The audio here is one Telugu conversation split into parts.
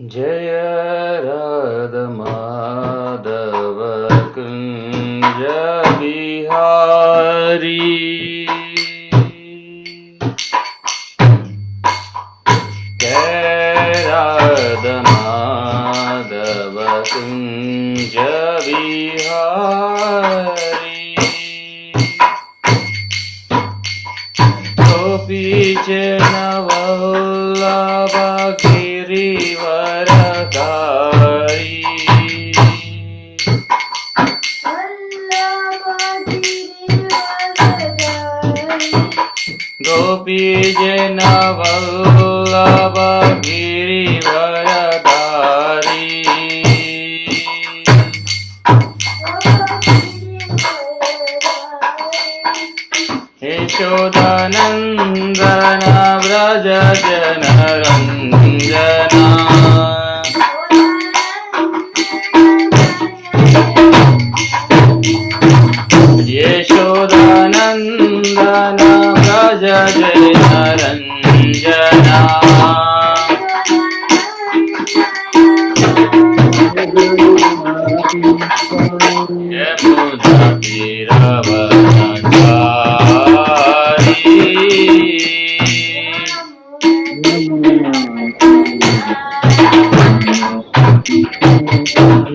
जय राधा माधव कुंज बिहारी। जय राधा माधव कुंज बिहारी। गोपी जन वल्लभ गिरिवरधारी। गोपी जन वल्लभ गिरिवरधारी। यशोदानन्दन व्रज जनरञ्जना। यशोदानन्दन व्रज जनरञ्जना। यमुना तीरवनचारी।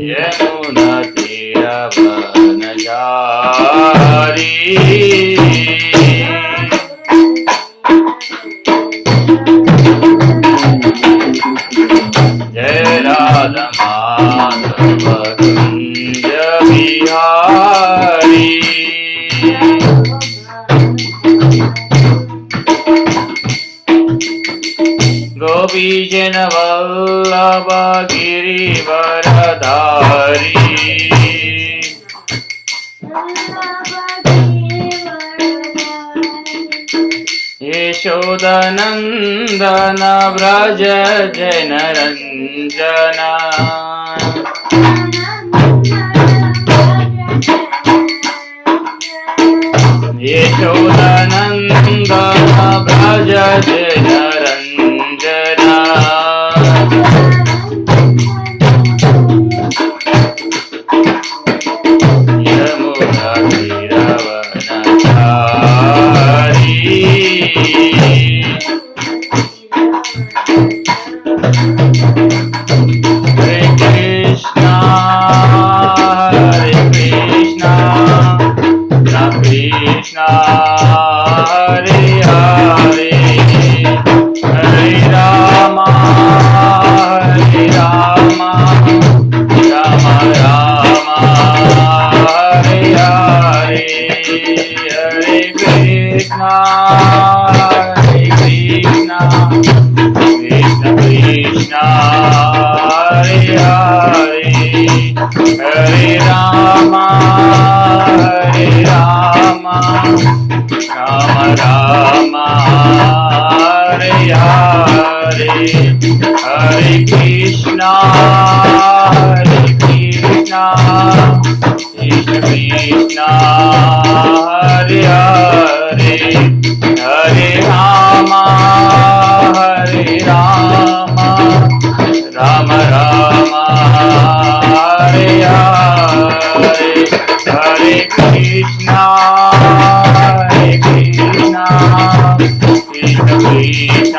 यमुना तीरवनचारी। जय राधा माधव कुंज बिहारी। गोपी जन वल्लभ गिरिवरधारी। यशोदानन्दन व्रज जनरञ्जना। यशोदानन्दन व्रज जनरञ्जना। यमुना तीरवनचारी। हरे कृष्णा राम कृष्णा हरे हरे। हरे राम राम राम हरे हरे। हरे कृष्णा कृष्ण कृष्ण हरे हरे। हरे राम राम राम हरे हरे। हरे कृष्णा कृष्ण कृष्ण हरे हरे। हरे राम राम राम हरे हरे। हरे कृष्णा कृष्ण कृष्ण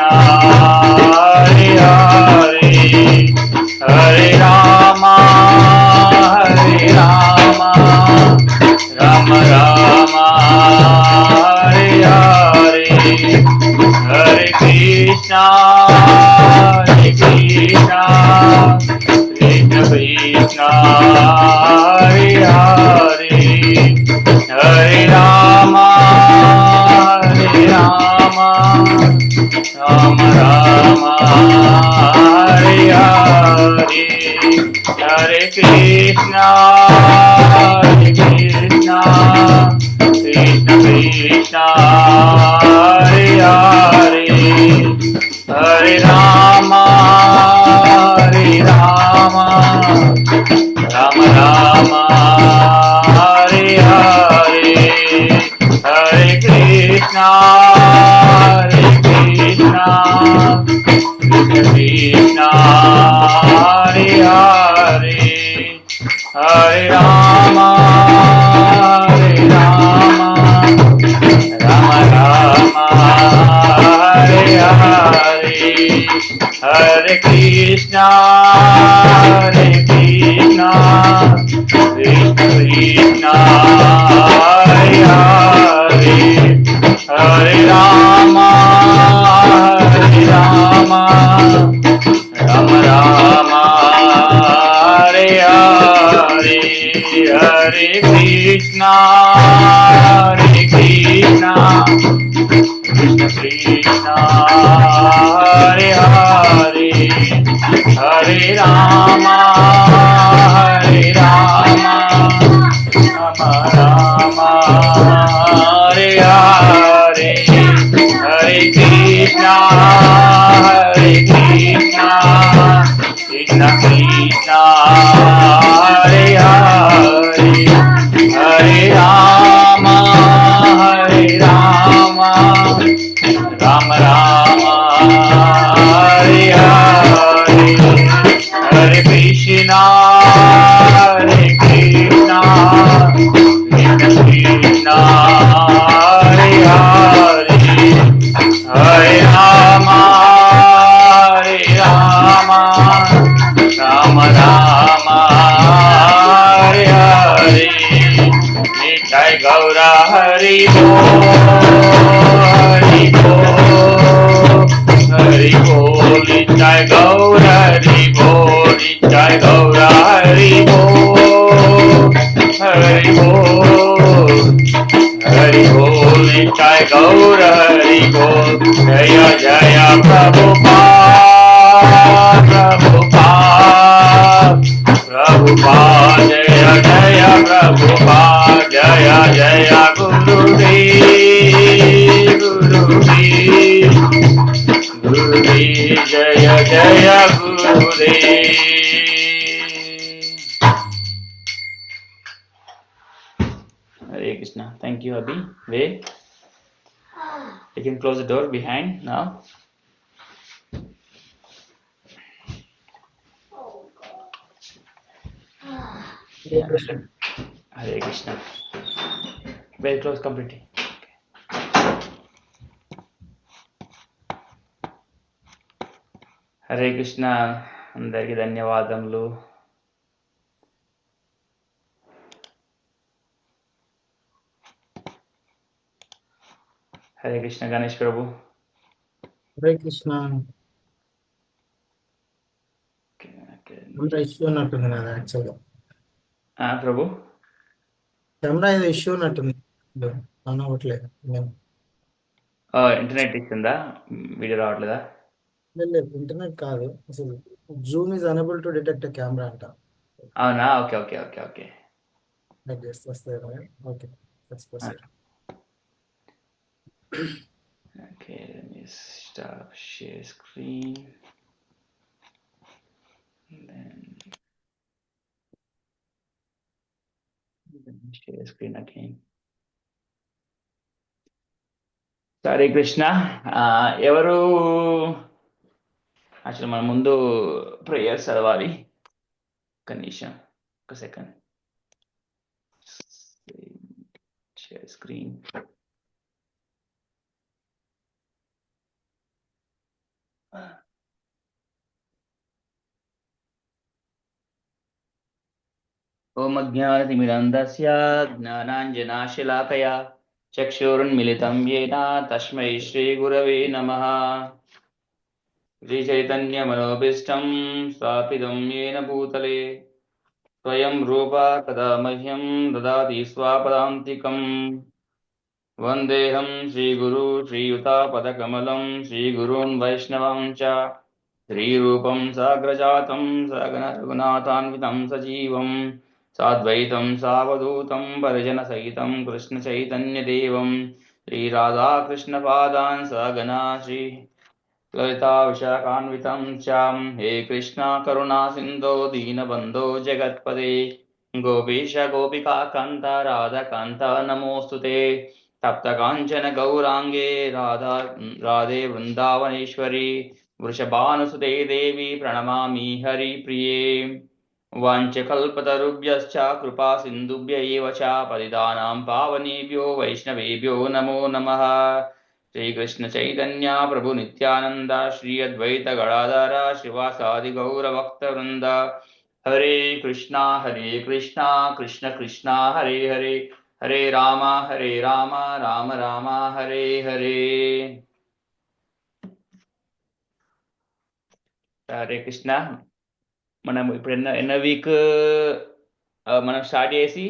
हरे हरे। हरे राम राम राम हरे हरे। हरे कृष्णा कृष्ण कृष्ण हरे हरे। हरे राम राम राम हरे हरे। हरे कृष्णा कृष्ण कृष्ण हरे हरे। हरे राम राम राम हरे हरे। हरे Krishna Krishna Krishna, Hare Krishna, Krishna Krishna, Hare Hare, Hare Rama, Hare Rama, Rama Rama, Hare Hare, Hare Krishna, Hare Krishna, Krishna Krishna, Hare Hare, Hare Rama, Hare Rama, Rama Rama, Hare Hare, Hare Krishna, Hare Krishna, Krishna Krishna, Hare Hare, Hare Rama, Hare Rama, Rama Rama, Hare Hare, Hare Krishna, Hare Krishna, Krishna Krishna, Hare Hare, Hare Rama, Hare Rama, Rama Rama, Hare Hare, Nitai Gaura Hari Bol, Hari Bol, Hari Bol, Nitai Gaura Hari Bol, Nitai Gaura Hari Bol, Hari Bol, Hari Bol, Nitai Gaura Hari Bol, Jaya Jaya Prabhupada, Prabhupada, Prabhupada, Jaya Jaya Prabhupada, Jaya Jaya Gurudev, Gurudev, Gurudev, Jaya Jaya Gurudev. Hare Krishna. Thank you, Abhi. Wait. You can close the door behind now. Hare Krishna. Hare Krishna. Very close completely. Hare Krishna, అందరికీ ధన్యవాదములు. హరే కృష్ణ గణేష్ ప్రభు. హరే కృష్ణ. కెమెరా ఇష్యూ ఉన్నట్టుంది కదా యాక్చువల్గా. ప్రభు కెమెరా ఏదో ఇష్యూ ఉన్నట్టుంది, ఆన్ అవ్వట్లేదు. ఇంటర్నెట్ ఇస్తుందా, వీడియో రావట్లేదా? లేదు, ఇంటర్నెట్ కాదు, అసలు Zoom is unable to detect camera అంట. అవునా? ఓకే ఓకే ఓకే ఓకే వస్తుంది. Okay, okay, stop share screen. Share screen again. Hare Krishna. ఎవరు యాక్చువల్ మన ముందు ప్రేయర్ చదవాలి. ఒక నిమిషం, ఒక సెకండ్. Share screen. ఓం అజ్ఞానతిమిరంధస్య జ్ఞానాంజనాశలాకయా చక్షురున్మిలితం యేన తస్మై శ్రీగురవే నమః. శ్రీచైతన్యమనోభీష్టం స్థాపితం యేన భూతలే స్వయం రూపా కదా మహ్యం దదాతి స్వాపదాంతికం. వందేహం శ్రీగురు శ్రీయుతాపదకమలం శ్రీగురూన్ వైష్ణవం చ శ్రీరూపం సాగ్రజాతం సగణ రఘునాథాన్వితం సజీవం సాద్వైతం సావధూతం పరిజన సహితం కృష్ణ చైతన్యదేవం శ్రీరాధాకృష్ణపాదాన్ సగణా శ్రీ లలితా విశాఖాన్వితం చాం. హే కృష్ణ కరుణా సింధో దీనబంధో జగత్పదే గోపీశ గోపికా కాంత రాధకాంత నమోస్తుతే. తప్త కాంచన గౌరాంగే రాధే వృందావనేశ్వరి వృషభానుసుతే దేవి ప్రణమామి హరిప్రియే. వాంఛకల్పతరుభ్యశ్చ కృపా సింధుభ్య ఏవ చ పతితానాం పావనేభ్యో వైష్ణవేభ్యో నమో నమః. శ్రీకృష్ణ చైతన్య ప్రభు నిత్యానంద శ్రీ అద్వైత గడాధర శ్రీవాసాది గౌర భక్త వృంద హరే కృష్ణ కృష్ణ కృష్ణ హరే హరే హరే రామ రామ రామ హరే హరే. హరే కృష్ణ. మనం ఇప్పుడు ఎన్నో వీక్ మనం స్టార్ట్ చేసి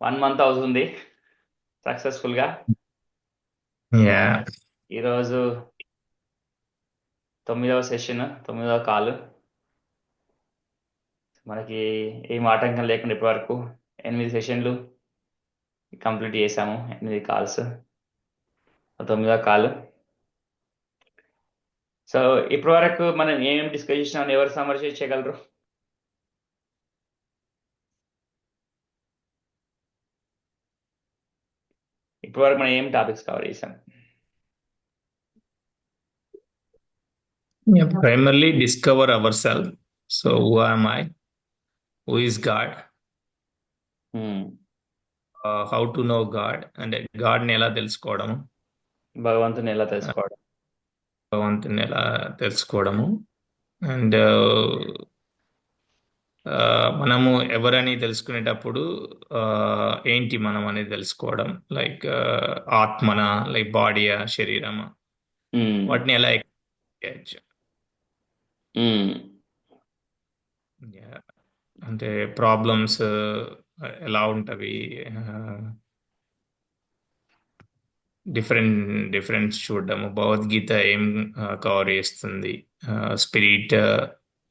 1 month అవుతుంది సక్సెస్ఫుల్గా. యా ఈరోజు 9వ సెషన్, 9వ కాల్. మనకి ఏం ఆటంకం లేకుండా ఇప్పటి వరకు 8 సెషన్లు కంప్లీట్ చేసాము, 8 కాల్స్, 9వ కాల్. సో ఇప్పటి వరకు మనం ఏమేమి డిస్కస్ చేసినాం, ఎవరు సమర్శ చేయగలరు? ఇప్పటి వరకు మనం ఏం టాపిక్స్ కవర్ చేసాం? primarily discover ourselves. So who am I? Who is God? How to know God? And God ని ఎలా తెలుసుకోవడము, భగవంతుని ఎలా తెలుసుకోవడం, భగవంతుని ఎలా తెలుసుకోవడము. అండ్ మనము ఎవరని తెలుసుకునేటప్పుడు ఏంటి మనం అనేది తెలుసుకోవడం, లైక్ ఆత్మన, లైక్ బాడీయా, శరీరమా, వాటిని ఎలా చేయొచ్చు. Yeah. అంటే ప్రాబ్లమ్స్ ఎలా ఉంటవి, డిఫరెన్స్ చూడడము. భగవద్గీత ఏం కవర్ చేస్తుంది, స్పిరిట్,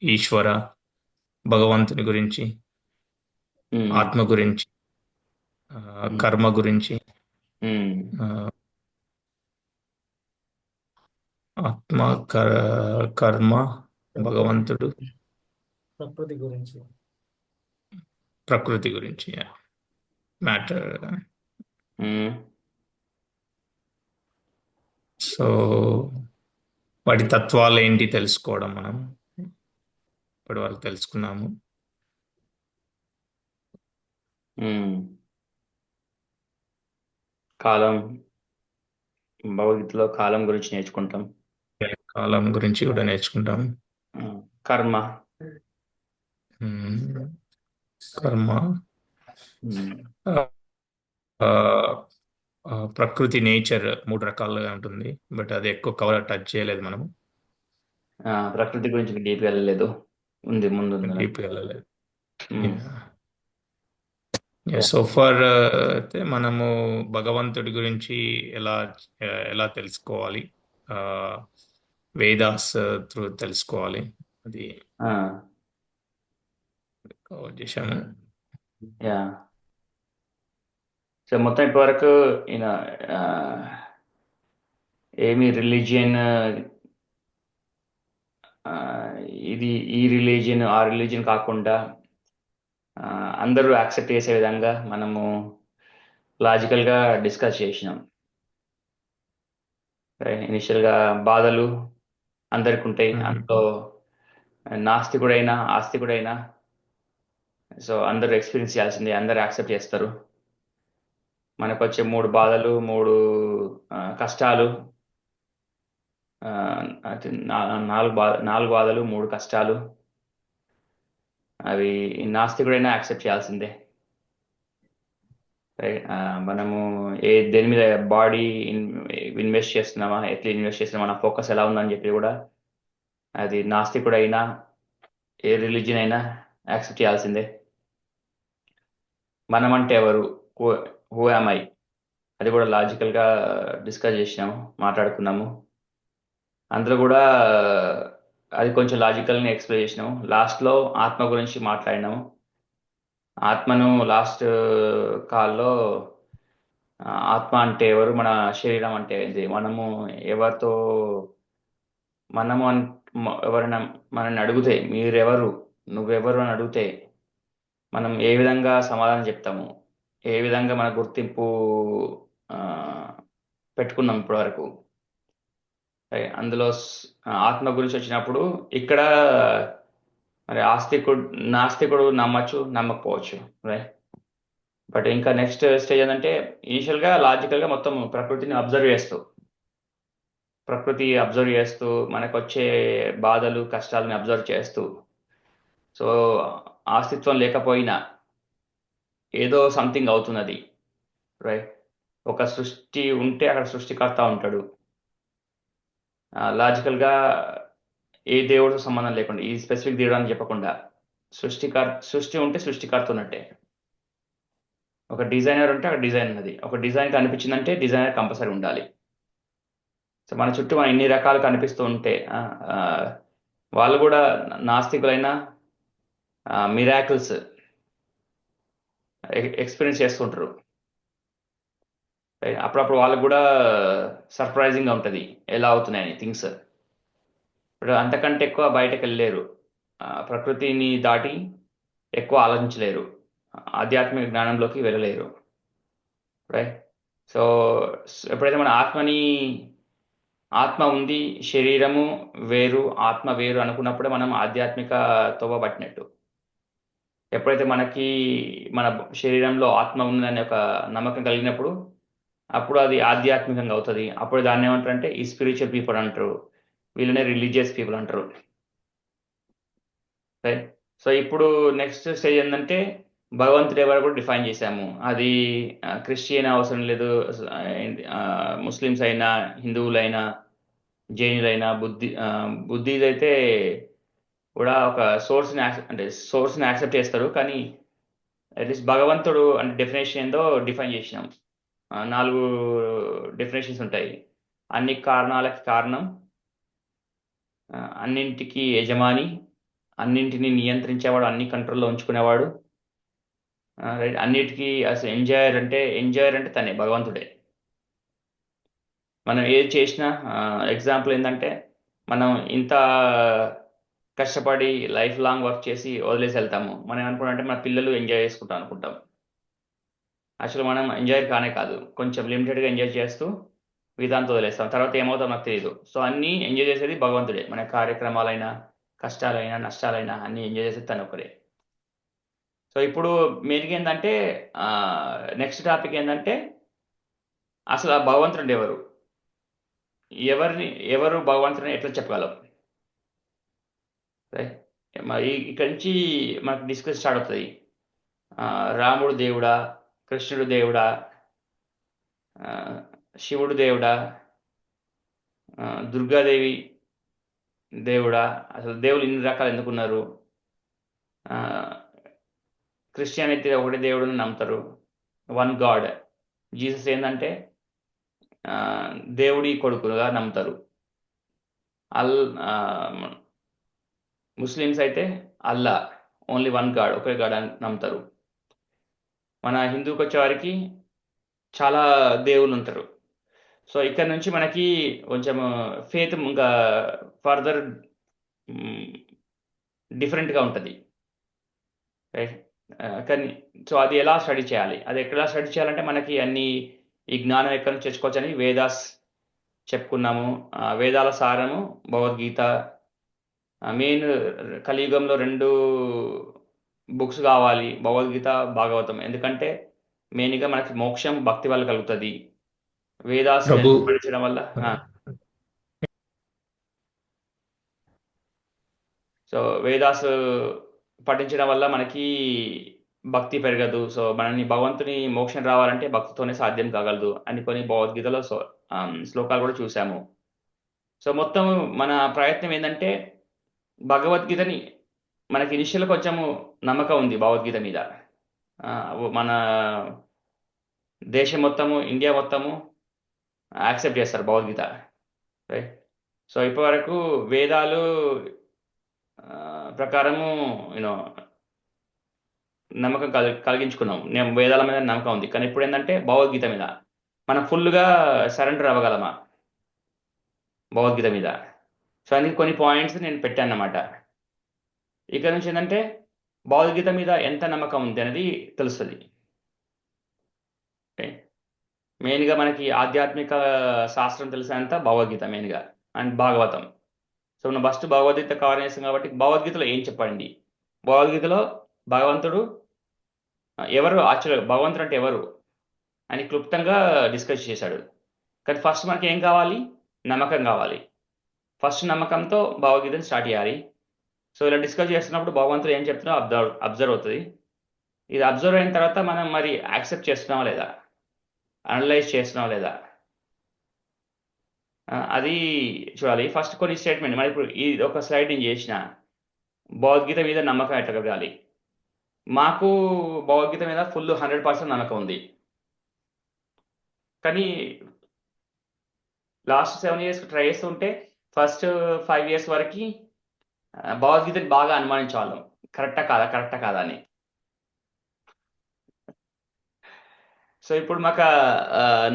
ఈశ్వర, భగవంతుని గురించి, ఆత్మ గురించి, కర్మ గురించి, ఆత్మ, కర్మ, భగవంతుడు, ప్రకృతి గురించి మ్యాటర్. సో వాటి తత్వాలు ఏంటి తెలుసుకోవడం మనం ఇప్పటి వరకు తెలుసుకున్నాము. కాలం, భగవద్గీతలో కాలం గురించి నేర్చుకుంటాం, కాలం గురించి కూడా నేర్చుకుంటాం. కర్మ, కర్మ, ప్రకృతి, నేచర్ 3 రకాలుగా ఉంటుంది, బట్ అది ఎక్కువ టచ్ చేయలేదు మనము. ప్రకృతి గురించి డీప్ వెళ్ళలేదు, ఉంది ముందు డీప్ వెళ్ళలేదు. సో ఫర్ అయితే మనము భగవంతుడి గురించి ఎలా తెలుసుకోవాలి, వేదాస్ త్రూ తెలుసుకోవాలి, అది కవర్ చేశాము. యా. సో మొత్తం ఇప్పటి వరకు ఈయన ఏమి రిలీజియన్, ఇది ఈ రిలీజియన్ ఆ రిలీజియన్ కాకుండా అందరూ యాక్సెప్ట్ చేసే విధంగా మనము లాజికల్గా డిస్కస్ చేసినాం. ఇనిషియల్గా బాధలు అందరికి ఉంటాయి, అందులో నాస్తికుడైనా ఆస్తికుడైనా సో అందరూ ఎక్స్పీరియన్స్ చేయాల్సిందే, అందరూ యాక్సెప్ట్ చేస్తారు. మనకు వచ్చే 3 బాధలు, 3 కష్టాలు, 4 బాధలు, 3 కష్టాలు, అవి నాస్తికుడైనా యాక్సెప్ట్ చేయాల్సిందే. మనము దేని మీద బాడీ ఇన్వెస్ట్ చేస్తున్నామా, ఎట్లా ఇన్వెస్ట్ చేస్తున్నామా, మన ఫోకస్ ఎలా ఉందని చెప్పి కూడా అది నాస్తికుడైనా ఏ రిలీజియన్ అయినా యాక్సెప్ట్ చేయాల్సిందే. మనం అంటే ఎవరు, హూ యామ్ ఐ, అది కూడా లాజికల్గా డిస్కస్ చేసినాము, మాట్లాడుకున్నాము. అందులో కూడా అది కొంచెం లాజికల్ని ఎక్స్ప్లెయిన్ చేసినాము. లాస్ట్లో ఆత్మ గురించి మాట్లాడినాము. ఆత్మను లాస్ట్ కాల్లో ఆత్మ అంటే ఎవరు, మన శరీరం అంటే ఏంటి, మనము ఎవరితో, మనము ఎవరైనా మనల్ని అడిగితే మీరెవరు, నువ్వెవరు అని అడిగితే మనం ఏ విధంగా సమాధానం చెప్తాము, ఏ విధంగా మన గుర్తింపు పెట్టుకున్నాం ఇప్పటి వరకు. అందులో ఆత్మ గురించి వచ్చినప్పుడు ఇక్కడ మరి నాస్తికుడు నమ్మచ్చు, నమ్మకపోవచ్చు, రైట్. బట్ ఇంకా నెక్స్ట్ స్టేజ్ ఏంటంటే ఇనిషియల్గా లాజికల్గా మొత్తం ప్రకృతిని అబ్జర్వ్ చేస్తూ ప్రకృతి అబ్జర్వ్ చేస్తూ మనకు వచ్చే బాధలు కష్టాలని అబ్జర్వ్ చేస్తూ సో అస్తిత్వం లేకపోయినా ఏదో సంథింగ్ అవుతున్నది, రైట్? ఒక సృష్టి ఉంటే అక్కడ సృష్టికర్త ఉంటాడు. లాజికల్గా ఏ దేవుడితో సంబంధం లేకుండా, ఈ స్పెసిఫిక్ దేవుడు అని చెప్పకుండా సృష్టి ఉంటే సృష్టికర్త ఉన్నట్టే. ఒక డిజైనర్ ఉంటే అక్కడ డిజైన్ ఉన్నది. ఒక డిజైన్ కనిపించిందంటే డిజైనర్ కంపల్సరీ ఉండాలి. సో మన చుట్టూ మన ఇన్ని రకాలు కనిపిస్తూ ఉంటే వాళ్ళు కూడా నాస్తికులైన మిరాకిల్స్ ఎక్స్పీరియన్స్ చేస్తుంటారు. అప్పుడప్పుడు వాళ్ళకు కూడా సర్ప్రైజింగ్గా ఉంటుంది ఎలా అవుతున్నాయని థింగ్స్. ఇప్పుడు అంతకంటే ఎక్కువ బయటకు వెళ్ళలేరు, ప్రకృతిని దాటి ఎక్కువ ఆలోచించలేరు, ఆధ్యాత్మిక జ్ఞానంలోకి వెళ్ళలేరు, రైట్? సో ఎప్పుడైతే మన ఆత్మ ఉంది, శరీరము వేరు, ఆత్మ వేరు అనుకున్నప్పుడే మనం ఆధ్యాత్మిక తోవ పట్టినట్టు. ఎప్పుడైతే మనకి మన శరీరంలో ఆత్మ ఉందని ఒక నమ్మకం కలిగినప్పుడు అప్పుడు అది ఆధ్యాత్మికంగా అవుతుంది. అప్పుడు దాన్ని ఏమంటారంటే ఈ స్పిరిచువల్ పీపుల్ అంటారు, వీళ్ళనే రిలీజియస్ పీపుల్ అంటారు, రైట్? సో ఇప్పుడు నెక్స్ట్ స్టేజ్ ఏంటంటే భగవంతుడు ఎవరు కూడా డిఫైన్ చేశాము. అది క్రిస్టియన్ అవసరం లేదు, ముస్లిమ్స్ అయినా, హిందువులైనా, జైనులైనా, బుద్ధిజ్ అయితే కూడా ఒక సోర్స్ని యాక్సెప్ట్ చేస్తారు. కానీ అట్లీస్ట్ భగవంతుడు అంటే డెఫినేషన్ ఏందో డిఫైన్ చేసినాం. 4 డెఫినేషన్స్ ఉంటాయి. అన్ని కారణాలకి కారణం, అన్నింటికి యజమాని, అన్నింటినీ నియంత్రించేవాడు, అన్ని కంట్రోల్లో ఉంచుకునేవాడు, రైట్? అన్నిటికీ అసలు ఎంజాయర్ అంటే తనే, భగవంతుడే. మనం ఏది చేసినా ఎగ్జాంపుల్ ఏంటంటే మనం ఇంత కష్టపడి లైఫ్ లాంగ్ వర్క్ చేసి వదిలేసి వెళ్తాము. మనం ఏమనుకుంటామంటే మన పిల్లలు ఎంజాయ్ చేసుకుంటాం అనుకుంటాం. యాక్చువల్గా మనం ఎంజాయ్ కానే కాదు, కొంచెం లిమిటెడ్గా ఎంజాయ్ చేస్తూ విధాంతో వదిలేస్తాం. తర్వాత ఏమవుతాం నాకు తెలియదు. సో అన్నీ ఎంజాయ్ చేసేది భగవంతుడే. మన కార్యక్రమాలైనా, కష్టాలైనా, నష్టాలైనా అన్నీ ఎంజాయ్ చేసేది తను ఒకరే. సో ఇప్పుడు మెయిన్గా ఏంటంటే నెక్స్ట్ టాపిక్ ఏంటంటే అసలు ఆ భగవంతుడు ఎవరు, ఎవరు భగవంతుడిని ఎట్లా చెప్పగలం, రైట్? మరి ఇక్కడి నుంచి మనకు డిస్కస్ స్టార్ట్ అవుతుంది. రాముడు దేవుడా, కృష్ణుడు దేవుడా, శివుడు దేవుడా, దుర్గాదేవి దేవుడా, అసలు దేవుడు ఇన్ని రకాలు ఎందుకున్నారు? క్రిస్టియానిటీ ఒకటే దేవుడిని నమ్ముతారు, వన్ గాడ్. జీసస్ ఏంటంటే దేవుడి కొడుకుగా నమ్ముతారు. ముస్లిమ్స్ అయితే అల్లా, ఓన్లీ వన్ గాడ్, ఒకే గాడ్ అని నమ్ముతారు. మన హిందూకి వచ్చేవారికి చాలా దేవుళ్ళు ఉంటారు. సో ఇక్కడ నుంచి మనకి కొంచెం ఫేత్ ఇంకా ఫర్దర్ డిఫరెంట్గా ఉంటుంది, రైట్? కానీ సో అది ఎలా స్టడీ చేయాలి, అది ఎక్కడ స్టడీ చేయాలంటే మనకి ఈ జ్ఞానం ఎక్కడి నుంచి తెచ్చుకోవచ్చని వేదాస్ చెప్పుకున్నాము. వేదాల సారము భగవద్గీత. మెయిన్ కలియుగంలో 2 బుక్స్ కావాలి, భగవద్గీత, భాగవతం. ఎందుకంటే మెయిన్గా మనకి మోక్షం భక్తి వల్ల కలుగుతుంది. వేదాస్ ప్రభు పఠించడం వల్ల సో వేదాస్ పఠించడం వల్ల మనకి భక్తి పెరగదు. సో మనని భగవంతుని మోక్షం రావాలంటే భక్తితోనే సాధ్యం కాగలదు అని కొన్ని భగవద్గీతలో శ్లోకాలు కూడా చూసాము. సో మొత్తం మన ప్రయత్నం ఏంటంటే భగవద్గీతని మనకి ఇనిషియల్ కొంచెము నమ్మకం ఉంది భగవద్గీత మీద. మన దేశం మొత్తము, ఇండియా మొత్తము యాక్సెప్ట్ చేస్తారు భగవద్గీత, రైట్? సో ఇప్పటివరకు వేదాలు ప్రకారము నమ్మకం కలిగించుకున్నాం. నేను వేదాల మీద నమ్మకం ఉంది. కానీ ఇప్పుడు ఏంటంటే భగవద్గీత మీద మనం ఫుల్గా సరెండర్ అవ్వగలమా భగవద్గీత మీద? సో అందుకే కొన్ని పాయింట్స్ నేను పెట్టాను అన్నమాట. ఇక్కడ నుంచి ఏంటంటే భగవద్గీత మీద ఎంత నమ్మకం ఉంది అనేది తెలుస్తుంది. మెయిన్గా మనకి ఆధ్యాత్మిక శాస్త్రం తెలిసినంత భగవద్గీత మెయిన్గా, అండ్ భాగవతం. సో మనం ఫస్ట్ భగవద్గీత కవర్ చేస్తాం కాబట్టి భగవద్గీతలో ఏం చెప్పండి, భగవద్గీతలో భగవంతుడు ఎవరు, యాక్చువల్గా భగవంతుడు అంటే ఎవరు అని క్లుప్తంగా డిస్కస్ చేశాడు. కానీ ఫస్ట్ మనకి ఏం కావాలి, నమ్మకం కావాలి. ఫస్ట్ నమ్మకంతో భగవద్గీతను స్టార్ట్ చేయాలి. సో ఇలా డిస్కస్ చేస్తున్నప్పుడు భగవంతుడు ఏం చెప్తున్నా అబ్జర్వ్ అవుతుంది. ఇది అబ్జర్వ్ అయిన తర్వాత మనం మరి యాక్సెప్ట్ చేస్తున్నావా లేదా, అనలైజ్ చేస్తున్నావా లేదా, అది చూడాలి. ఫస్ట్ కొన్ని స్టేట్మెంట్ మరి ఇప్పుడు ఈ ఒక స్లైడ్ నేను చేసిన భగవద్గీత మీద నమ్మకం ఎట్లా కలగాలి. మాకు భగవద్గీత మీద ఫుల్ 100% నమ్మకం ఉంది. కానీ లాస్ట్ 7 years ట్రై చేస్తుంటే ఫస్ట్ 5 years వరకు భగవద్గీతని బాగా అనుమానించేవాళ్ళం, కరెక్టా కాదా అని. సో ఇప్పుడు మాకు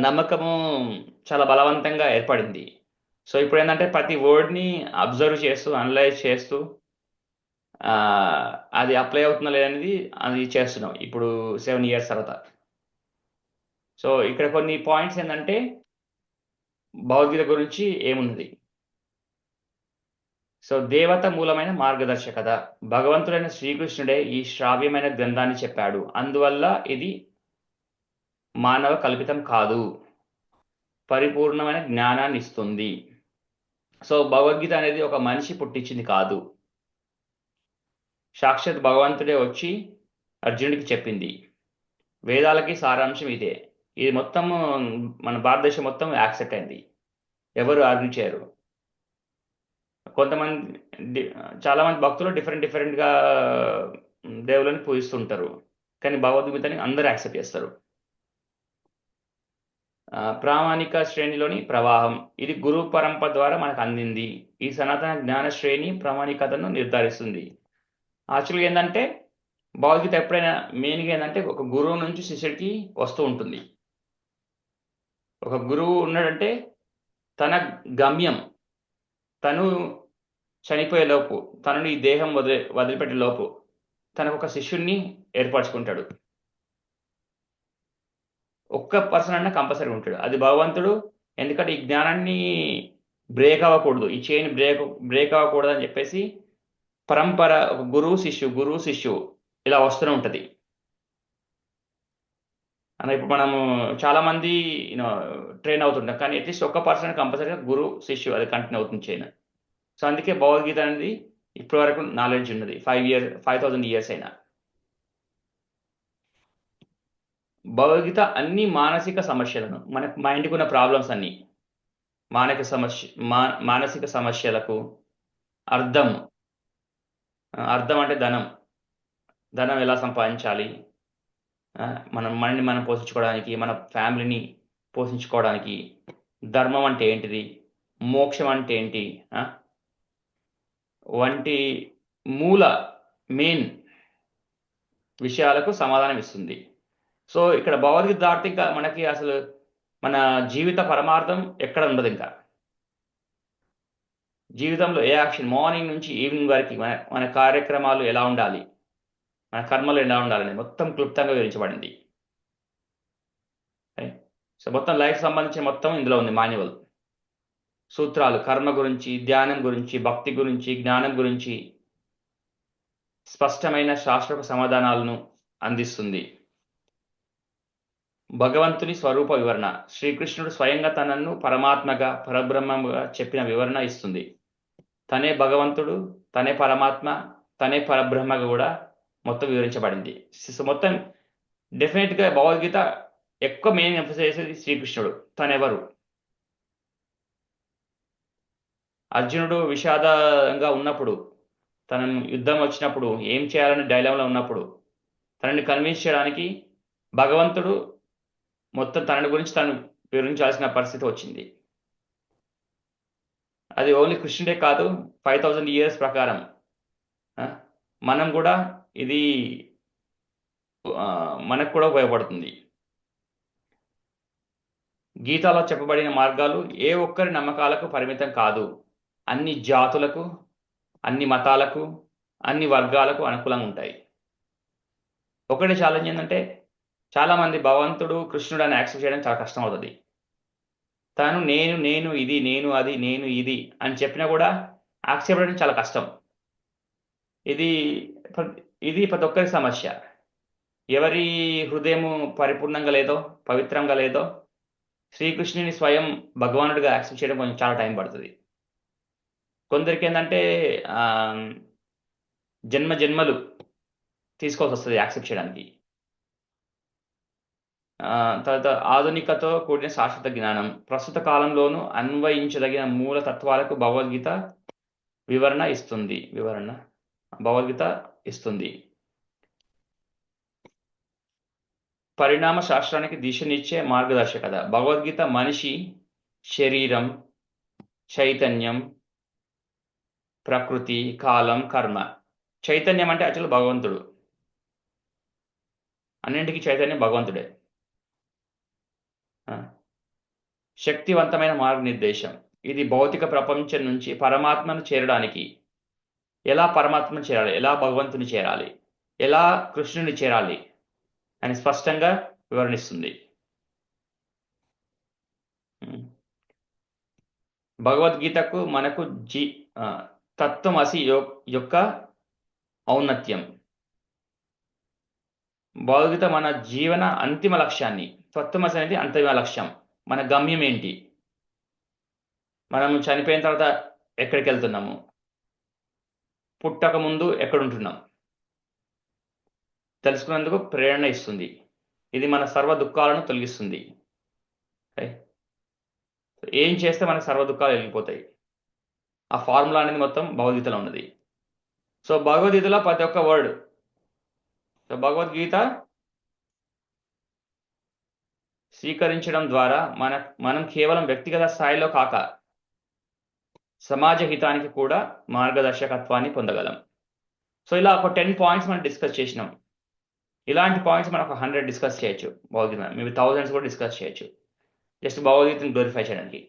నమ్మకము చాలా బలవంతంగా ఏర్పడింది. సో ఇప్పుడు ఏంటంటే ప్రతి వర్డ్ని అబ్జర్వ్ చేస్తూ అనలైజ్ చేస్తూ అది అప్లై అవుతుందా లేదనేది అది చేస్తున్నాం ఇప్పుడు 7 years తర్వాత. సో ఇక్కడ కొన్ని పాయింట్స్ ఏంటంటే భగవద్గీత గురించి ఏమున్నది. సో దేవత మూలమైన మార్గదర్శకత, భగవంతుడైన శ్రీకృష్ణుడే ఈ శ్రావ్యమైన గ్రంథాన్ని చెప్పాడు, అందువల్ల ఇది మానవ కల్పితం కాదు, పరిపూర్ణమైన జ్ఞానాన్ని ఇస్తుంది. సో భగవద్గీత అనేది ఒక మనిషి పుట్టించింది కాదు, సాక్షాత్ భగవంతుడే వచ్చి అర్జునుడికి చెప్పింది. వేదాలకి సారాంశం ఇదే. ఇది మొత్తం మన భారతదేశం మొత్తం యాక్సెప్ట్ అయింది, ఎవరు ఆర్గ్యూ చేయరు. చాలా మంది భక్తులు డిఫరెంట్గా దేవుళ్ళని పూజిస్తుంటారు, కానీ భగవద్గీతని అందరూ యాక్సెప్ట్ చేస్తారు. ప్రామాణిక శ్రేణిలోని ప్రవాహం, ఇది గురు పరంపర ద్వారా మనకు అందింది. ఈ సనాతన జ్ఞాన శ్రేణి ప్రామాణికతను నిర్ధారిస్తుంది. యాక్చువల్గా ఏంటంటే భగవద్గీత ఎప్పుడైనా మెయిన్గా ఏంటంటే ఒక గురువు నుంచి శిష్యుడికి వస్తూ ఉంటుంది. ఒక గురువు ఉన్నాడంటే తన గమ్యం, తను చనిపోయేలోపు, తనని ఈ దేహం వదిలిపెట్టేలోపు తనకు ఒక శిష్యుడిని ఏర్పరచుకుంటాడు. ఒక్క పర్సన్ అన్న కంపల్సరీ ఉంటాడు, అది భగవంతుడు. ఎందుకంటే ఈ జ్ఞానాన్ని బ్రేక్ అవ్వకూడదు, ఈ చైన్ బ్రేక్ అవ్వకూడదు అని చెప్పేసి పరంపర ఒక గురువు శిష్యు ఇలా వస్తూనే ఉంటుంది. అన్న ఇప్పుడు మనము చాలా మంది ట్రైన్ అవుతుంటాం, కానీ అట్లీస్ట్ ఒక్క పర్సన్ కంపల్సరీగా గురువు శిష్యు అది కంటిన్యూ అవుతుంది చైన్. సో అందుకే భగవద్గీత అనేది ఇప్పటి వరకు నాలెడ్జ్ ఉన్నది 5,000 years అయినా. భగవద్గీత అన్ని మానసిక సమస్యలను, మన మైండ్కి ఉన్న ప్రాబ్లమ్స్ అన్ని మానసిక సమస్యలకు అర్థం అంటే ధనం ఎలా సంపాదించాలి, మనం పోషించుకోవడానికి, మన ఫ్యామిలీని పోషించుకోవడానికి, ధర్మం అంటే ఏంటిది, మోక్షం అంటే ఏంటి వంటి మెయిన్ విషయాలకు సమాధానం ఇస్తుంది. సో ఇక్కడ భగవద్గీత దాటితే ఇంకా మనకి అసలు మన జీవిత పరమార్థం ఎక్కడ ఉండదు. ఇంకా జీవితంలో ఏ యాక్షన్, మార్నింగ్ నుంచి ఈవినింగ్ వరకు మన కార్యక్రమాలు ఎలా ఉండాలి, మన కర్మలు ఎలా ఉండాలని మొత్తం క్లుప్తంగా వివరించబడింది. సో మొత్తం లైఫ్ సంబంధించిన మొత్తం ఇందులో ఉంది. మాన్యువల్ సూత్రాలు కర్మ గురించి, ధ్యానం గురించి, భక్తి గురించి, జ్ఞానం గురించి స్పష్టమైన శాస్త్రపు సమాధానాలను అందిస్తుంది. భగవంతుని స్వరూప వివరణ, శ్రీకృష్ణుడు స్వయంగా తనను పరమాత్మగా, పరబ్రహ్మగా చెప్పిన వివరణ ఇస్తుంది. తనే భగవంతుడు, తనే పరమాత్మ, తనే పరబ్రహ్మగా కూడా మొత్తం వివరించబడింది. సో మొత్తం డెఫినెట్గా భగవద్గీత ఎక్కువ మెయిన్ ఎంఫసైజ్ చేసేది శ్రీకృష్ణుడు, తనెవరు. అర్జునుడు విషాదంగా ఉన్నప్పుడు, తన యుద్ధం వచ్చినప్పుడు, ఏం చేయాలని డైలమాలో ఉన్నప్పుడు తనని కన్విన్స్ చేయడానికి భగవంతుడు మొత్తం తనని గురించి తను వివరించాల్సిన పరిస్థితి వచ్చింది. అది ఓన్లీ కృష్ణుడే కాదు, 5,000 years ప్రకారం మనం కూడా ఇది మనకు కూడా ఉపయోగపడుతుంది. గీతాలో చెప్పబడిన మార్గాలు ఏ ఒక్కరి నమ్మకాలకు పరిమితం కాదు, అన్ని జాతులకు, అన్ని మతాలకు, అన్ని వర్గాలకు అనుకూలంగా ఉంటాయి. ఒకటి ఛాలెంజ్ ఏంటంటే చాలామంది భగవంతుడు కృష్ణుడు అని యాక్సెప్ట్ చేయడం చాలా కష్టం అవుతుంది. తను నేను ఇది, నేను అది, నేను ఇది అని చెప్పినా కూడా యాక్సెప్ట్ చేయడం చాలా కష్టం. ఇది ప్రతి ఒక్కరి సమస్య. ఎవరి హృదయము పరిపూర్ణంగా లేదో, పవిత్రంగా లేదో శ్రీకృష్ణుని స్వయం భగవానుడిగా యాక్సెప్ట్ చేయడం కొంచెం చాలా టైం పడుతుంది. కొందరికి ఏంటంటే ఆ, జన్మ జన్మలు తీసుకోవాల్సి వస్తుంది యాక్సెప్ట్ చేయడానికి. ఆ, తర్వాత ఆధునికతో కూడిన శాశ్వత జ్ఞానం, ప్రస్తుత కాలంలోనూ అన్వయించదగిన మూల తత్వాలకు భగవద్గీత ఇస్తుంది. పరిణామ శాస్త్రానికి దిశనిచ్చే మార్గదర్శకత. భగవద్గీత మనిషి శరీరం, చైతన్యం, ప్రకృతి, కాలం, కర్మ. చైతన్యం అంటే యాక్చువల్ భగవంతుడు, అన్నింటికి చైతన్యం భగవంతుడే. ఆ, శక్తివంతమైన మార్గనిర్దేశం. ఇది భౌతిక ప్రపంచం నుంచి పరమాత్మను చేరడానికి, ఎలా పరమాత్మను చేరాలి, ఎలా భగవంతుని చేరాలి, ఎలా కృష్ణుని చేరాలి అని స్పష్టంగా వివరణిస్తుంది. ఉమ్. భగవద్గీతకు మనకు తత్వమసి యొక్క ఔన్నత్యం. భగవద్గీత మన జీవన అంతిమ లక్ష్యాన్ని, తత్వమసి అనేది అంతిమ లక్ష్యం, మన గమ్యం ఏంటి, మనం చనిపోయిన తర్వాత ఎక్కడికి వెళ్తున్నాము, పుట్టక ముందు ఎక్కడుంటున్నాం తెలుసుకునేందుకు ప్రేరణ ఇస్తుంది. ఇది మన సర్వ దుఃఖాలను తొలగిస్తుంది. Okay? ఏం చేస్తే మనకు సర్వ దుఃఖాలు వెళ్ళిపోతాయి, ఆ ఫార్ములా అనేది మొత్తం భగవద్గీతలో ఉన్నది. సో భగవద్గీతలో ప్రతి ఒక్క వర్డ్, సో భగవద్గీత స్వీకరించడం ద్వారా మనం కేవలం వ్యక్తిగత స్థాయిలో కాక సమాజ హితానికి కూడా మార్గదర్శకత్వాన్ని పొందగలం. సో ఇలా ఒక 10 పాయింట్స్ మనం డిస్కస్ చేసినాం. ఇలాంటి పాయింట్స్ మనం ఒక 100 డిస్కస్ చేయొచ్చు, భగవద్గీత మేబీ థౌజండ్స్ కూడా డిస్కస్ చేయొచ్చు, జస్ట్ భగవద్గీతను గ్లోరిఫై చేయడానికి.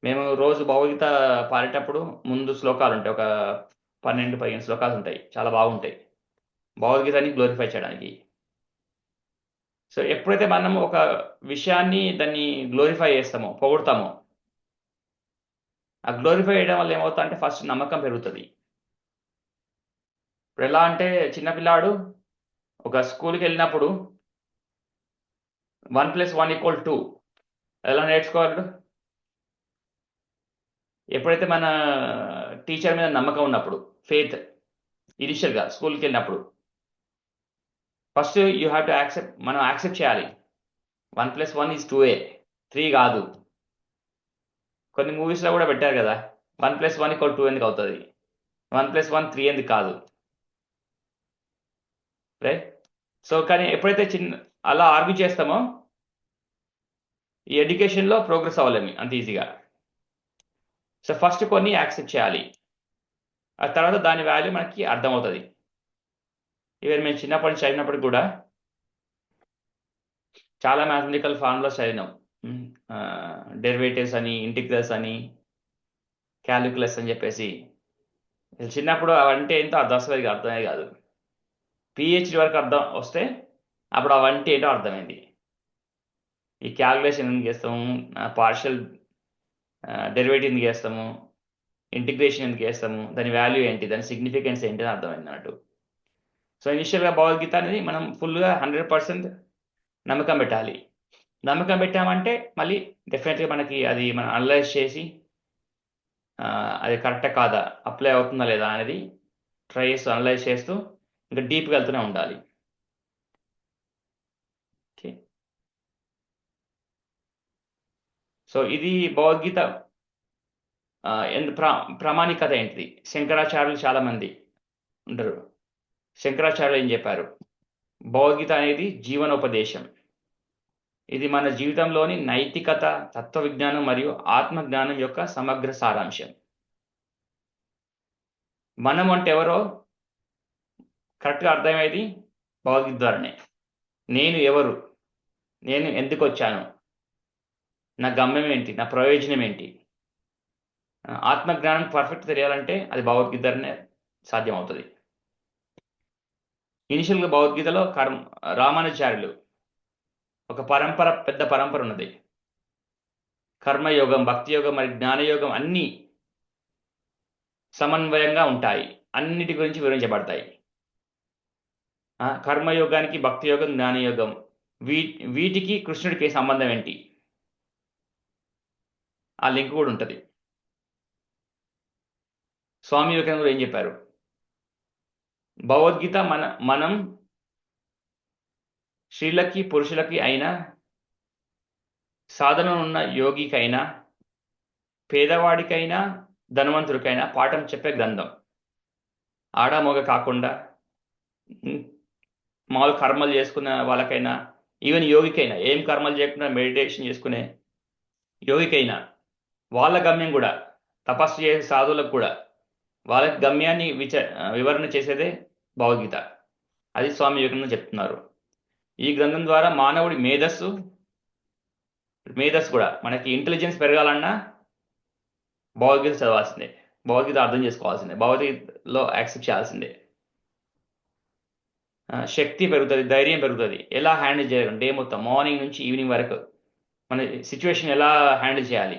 మేము రోజు భగవద్గీత పాడేటప్పుడు ముందు శ్లోకాలు ఉంటాయి, ఒక 12-15 శ్లోకాలు ఉంటాయి, చాలా బాగుంటాయి భగవద్గీతని గ్లోరిఫై చేయడానికి. సో ఎప్పుడైతే మనం ఒక విషయాన్ని దాన్ని గ్లోరిఫై చేస్తామో, పొగుడతామో, ఆ గ్లోరిఫై చేయడం వల్ల ఏమవుతా అంటే ఫస్ట్ నమ్మకం పెరుగుతుంది. ఇప్పుడు ఎలా అంటే చిన్నపిల్లాడు ఒక స్కూల్కి వెళ్ళినప్పుడు 1 + 1 = 2 ఎలా నేర్చుకోవాలి? ఎప్పుడైతే మన టీచర్ మీద నమ్మకం ఉన్నప్పుడు, ఫెయిత్ ఇనిషియల్గా స్కూల్కి వెళ్ళినప్పుడు first you have to accept, మనం యాక్సెప్ట్ చేయాలి 1 + 1 = 2a, 3 కాదు. కొన్ని మూవీస్లో కూడా పెట్టారు కదా, 1 + 1 = 2 ఎందుకు అవుతుంది, 1 + 1 3 ఎందుకు కాదు, రైట్? సో కానీ ఎప్పుడైతే అలా ఆర్గ్యూ చేస్తామో ఈ ఎడ్యుకేషన్లో ప్రోగ్రెస్ అవ్వలేము అంత ఈజీగా. సో ఫస్ట్ కొన్ని యాక్సెప్ట్ చేయాలి, ఆ తర్వాత దాని వాల్యూ మనకి అర్థమవుతుంది. ఈవెన్ మేము చిన్నప్పటి నుంచి చదివినప్పటికి కూడా చాలా మ్యాథమెటికల్ ఫార్ములాస్ చదివినాం, డెరివేటివ్స్ అని, ఇంటిగ్రల్స్ అని, క్యాలిక్యులస్ అని చెప్పేసి. చిన్నప్పుడు అవంటే ఏంటో అర్థమయ్యేది కాదు. పిహెచ్డి వరకు అర్థం వస్తే అప్పుడు అవంటే ఏంటో అర్థమైంది. ఈ క్యాలిక్యులేషన్ ఎందుకు చేస్తాము, పార్షియల్ డెరివేటివ్ ఎందుకు చేస్తాము, ఇంటిగ్రేషన్ ఎందుకు చేస్తాము, దాని వాల్యూ ఏంటి, దాని సిగ్నిఫికెన్స్ ఏంటి అని అర్థమైంది అన్నట్టు. సో ఇనిషియల్గా భగవద్గీత అనేది మనం ఫుల్గా 100% నమ్మకం పెట్టాలి. నమ్మకం పెట్టామంటే మళ్ళీ డెఫినెట్గా మనకి అది మనం అనలైజ్ చేసి అది కరెక్టా కాదా, అప్లై అవుతుందా లేదా అనేది ట్రై చేస్తూ అనలైజ్ చేస్తూ ఇంకా డీప్గా వెళ్తూనే ఉండాలి. ఓకే, సో ఇది భగవద్గీత ప్రామాణికత ఏంటిది. శంకరాచార్యులు చాలామంది ఉంటారు. శంకరాచార్యులు ఏం చెప్పారు, భగవద్గీత అనేది జీవనోపదేశం. ఇది మన జీవితంలోని నైతికత, తత్వ విజ్ఞానం మరియు ఆత్మజ్ఞానం యొక్క సమగ్ర సారాంశం. మనం అంటే ఎవరో కరెక్ట్గా అర్థమయ్యేది భగవద్గీత ద్వారానే. నేను ఎవరు, నేను ఎందుకు వచ్చాను, నా గమ్యం ఏంటి, నా ప్రయోజనం ఏంటి, ఆత్మజ్ఞానం పర్ఫెక్ట్ తెలియాలంటే అది భగవద్గీత ద్వారానే సాధ్యం అవుతుంది. ఇనిషియల్గా భగవద్గీతలో రామానుజాచార్యులు ఒక పెద్ద పరంపర ఉన్నది. కర్మయోగం, భక్తి యోగం మరియు జ్ఞానయోగం అన్నీ సమన్వయంగా ఉంటాయి, అన్నిటి గురించి వివరించబడతాయి. కర్మయోగానికి భక్తి యోగం, జ్ఞానయోగం, వీటికి కృష్ణుడికి సంబంధం ఏంటి, ఆ లింక్ కూడా ఉంటుంది. స్వామి వివేకానంద గారు ఏం చెప్పారు? భగవద్గీత మనం స్త్రీలకి పురుషులకి అయినా, సాధన ఉన్న యోగికైనా, పేదవాడికైనా, ధనవంతుడికైనా పాఠం చెప్పే గ్రంథం. ఆడామొగ కాకుండా ఉమ్, మామూలు కర్మలు చేసుకున్న వాళ్ళకైనా, ఈవెన్ యోగికైనా, ఏం కర్మలు చేయకుండా మెడిటేషన్ చేసుకునే యోగికైనా, వాళ్ళ గమ్యం కూడా, తపస్సు చేసే సాధువులకు కూడా వాళ్ళకి గమ్యాన్ని వివరణ చేసేదే భగవద్గీత. అది స్వామి వివేకానంద చెప్తున్నారు. ఈ గ్రంథం ద్వారా మానవుడి మేధస్సు కూడా, మనకి ఇంటెలిజెన్స్ పెరగాలన్నా భగవద్గీత చదవాల్సిందే, భగవద్గీత అర్థం చేసుకోవాల్సిందే, భగవద్గీతలో యాక్సెప్ట్ చేయాల్సిందే. శక్తి పెరుగుతుంది, ధైర్యం పెరుగుతుంది. ఎలా హ్యాండిల్ చేయాలి డే మొత్తం, మార్నింగ్ నుంచి ఈవినింగ్ వరకు మన సిచ్యువేషన్ ఎలా హ్యాండిల్ చేయాలి,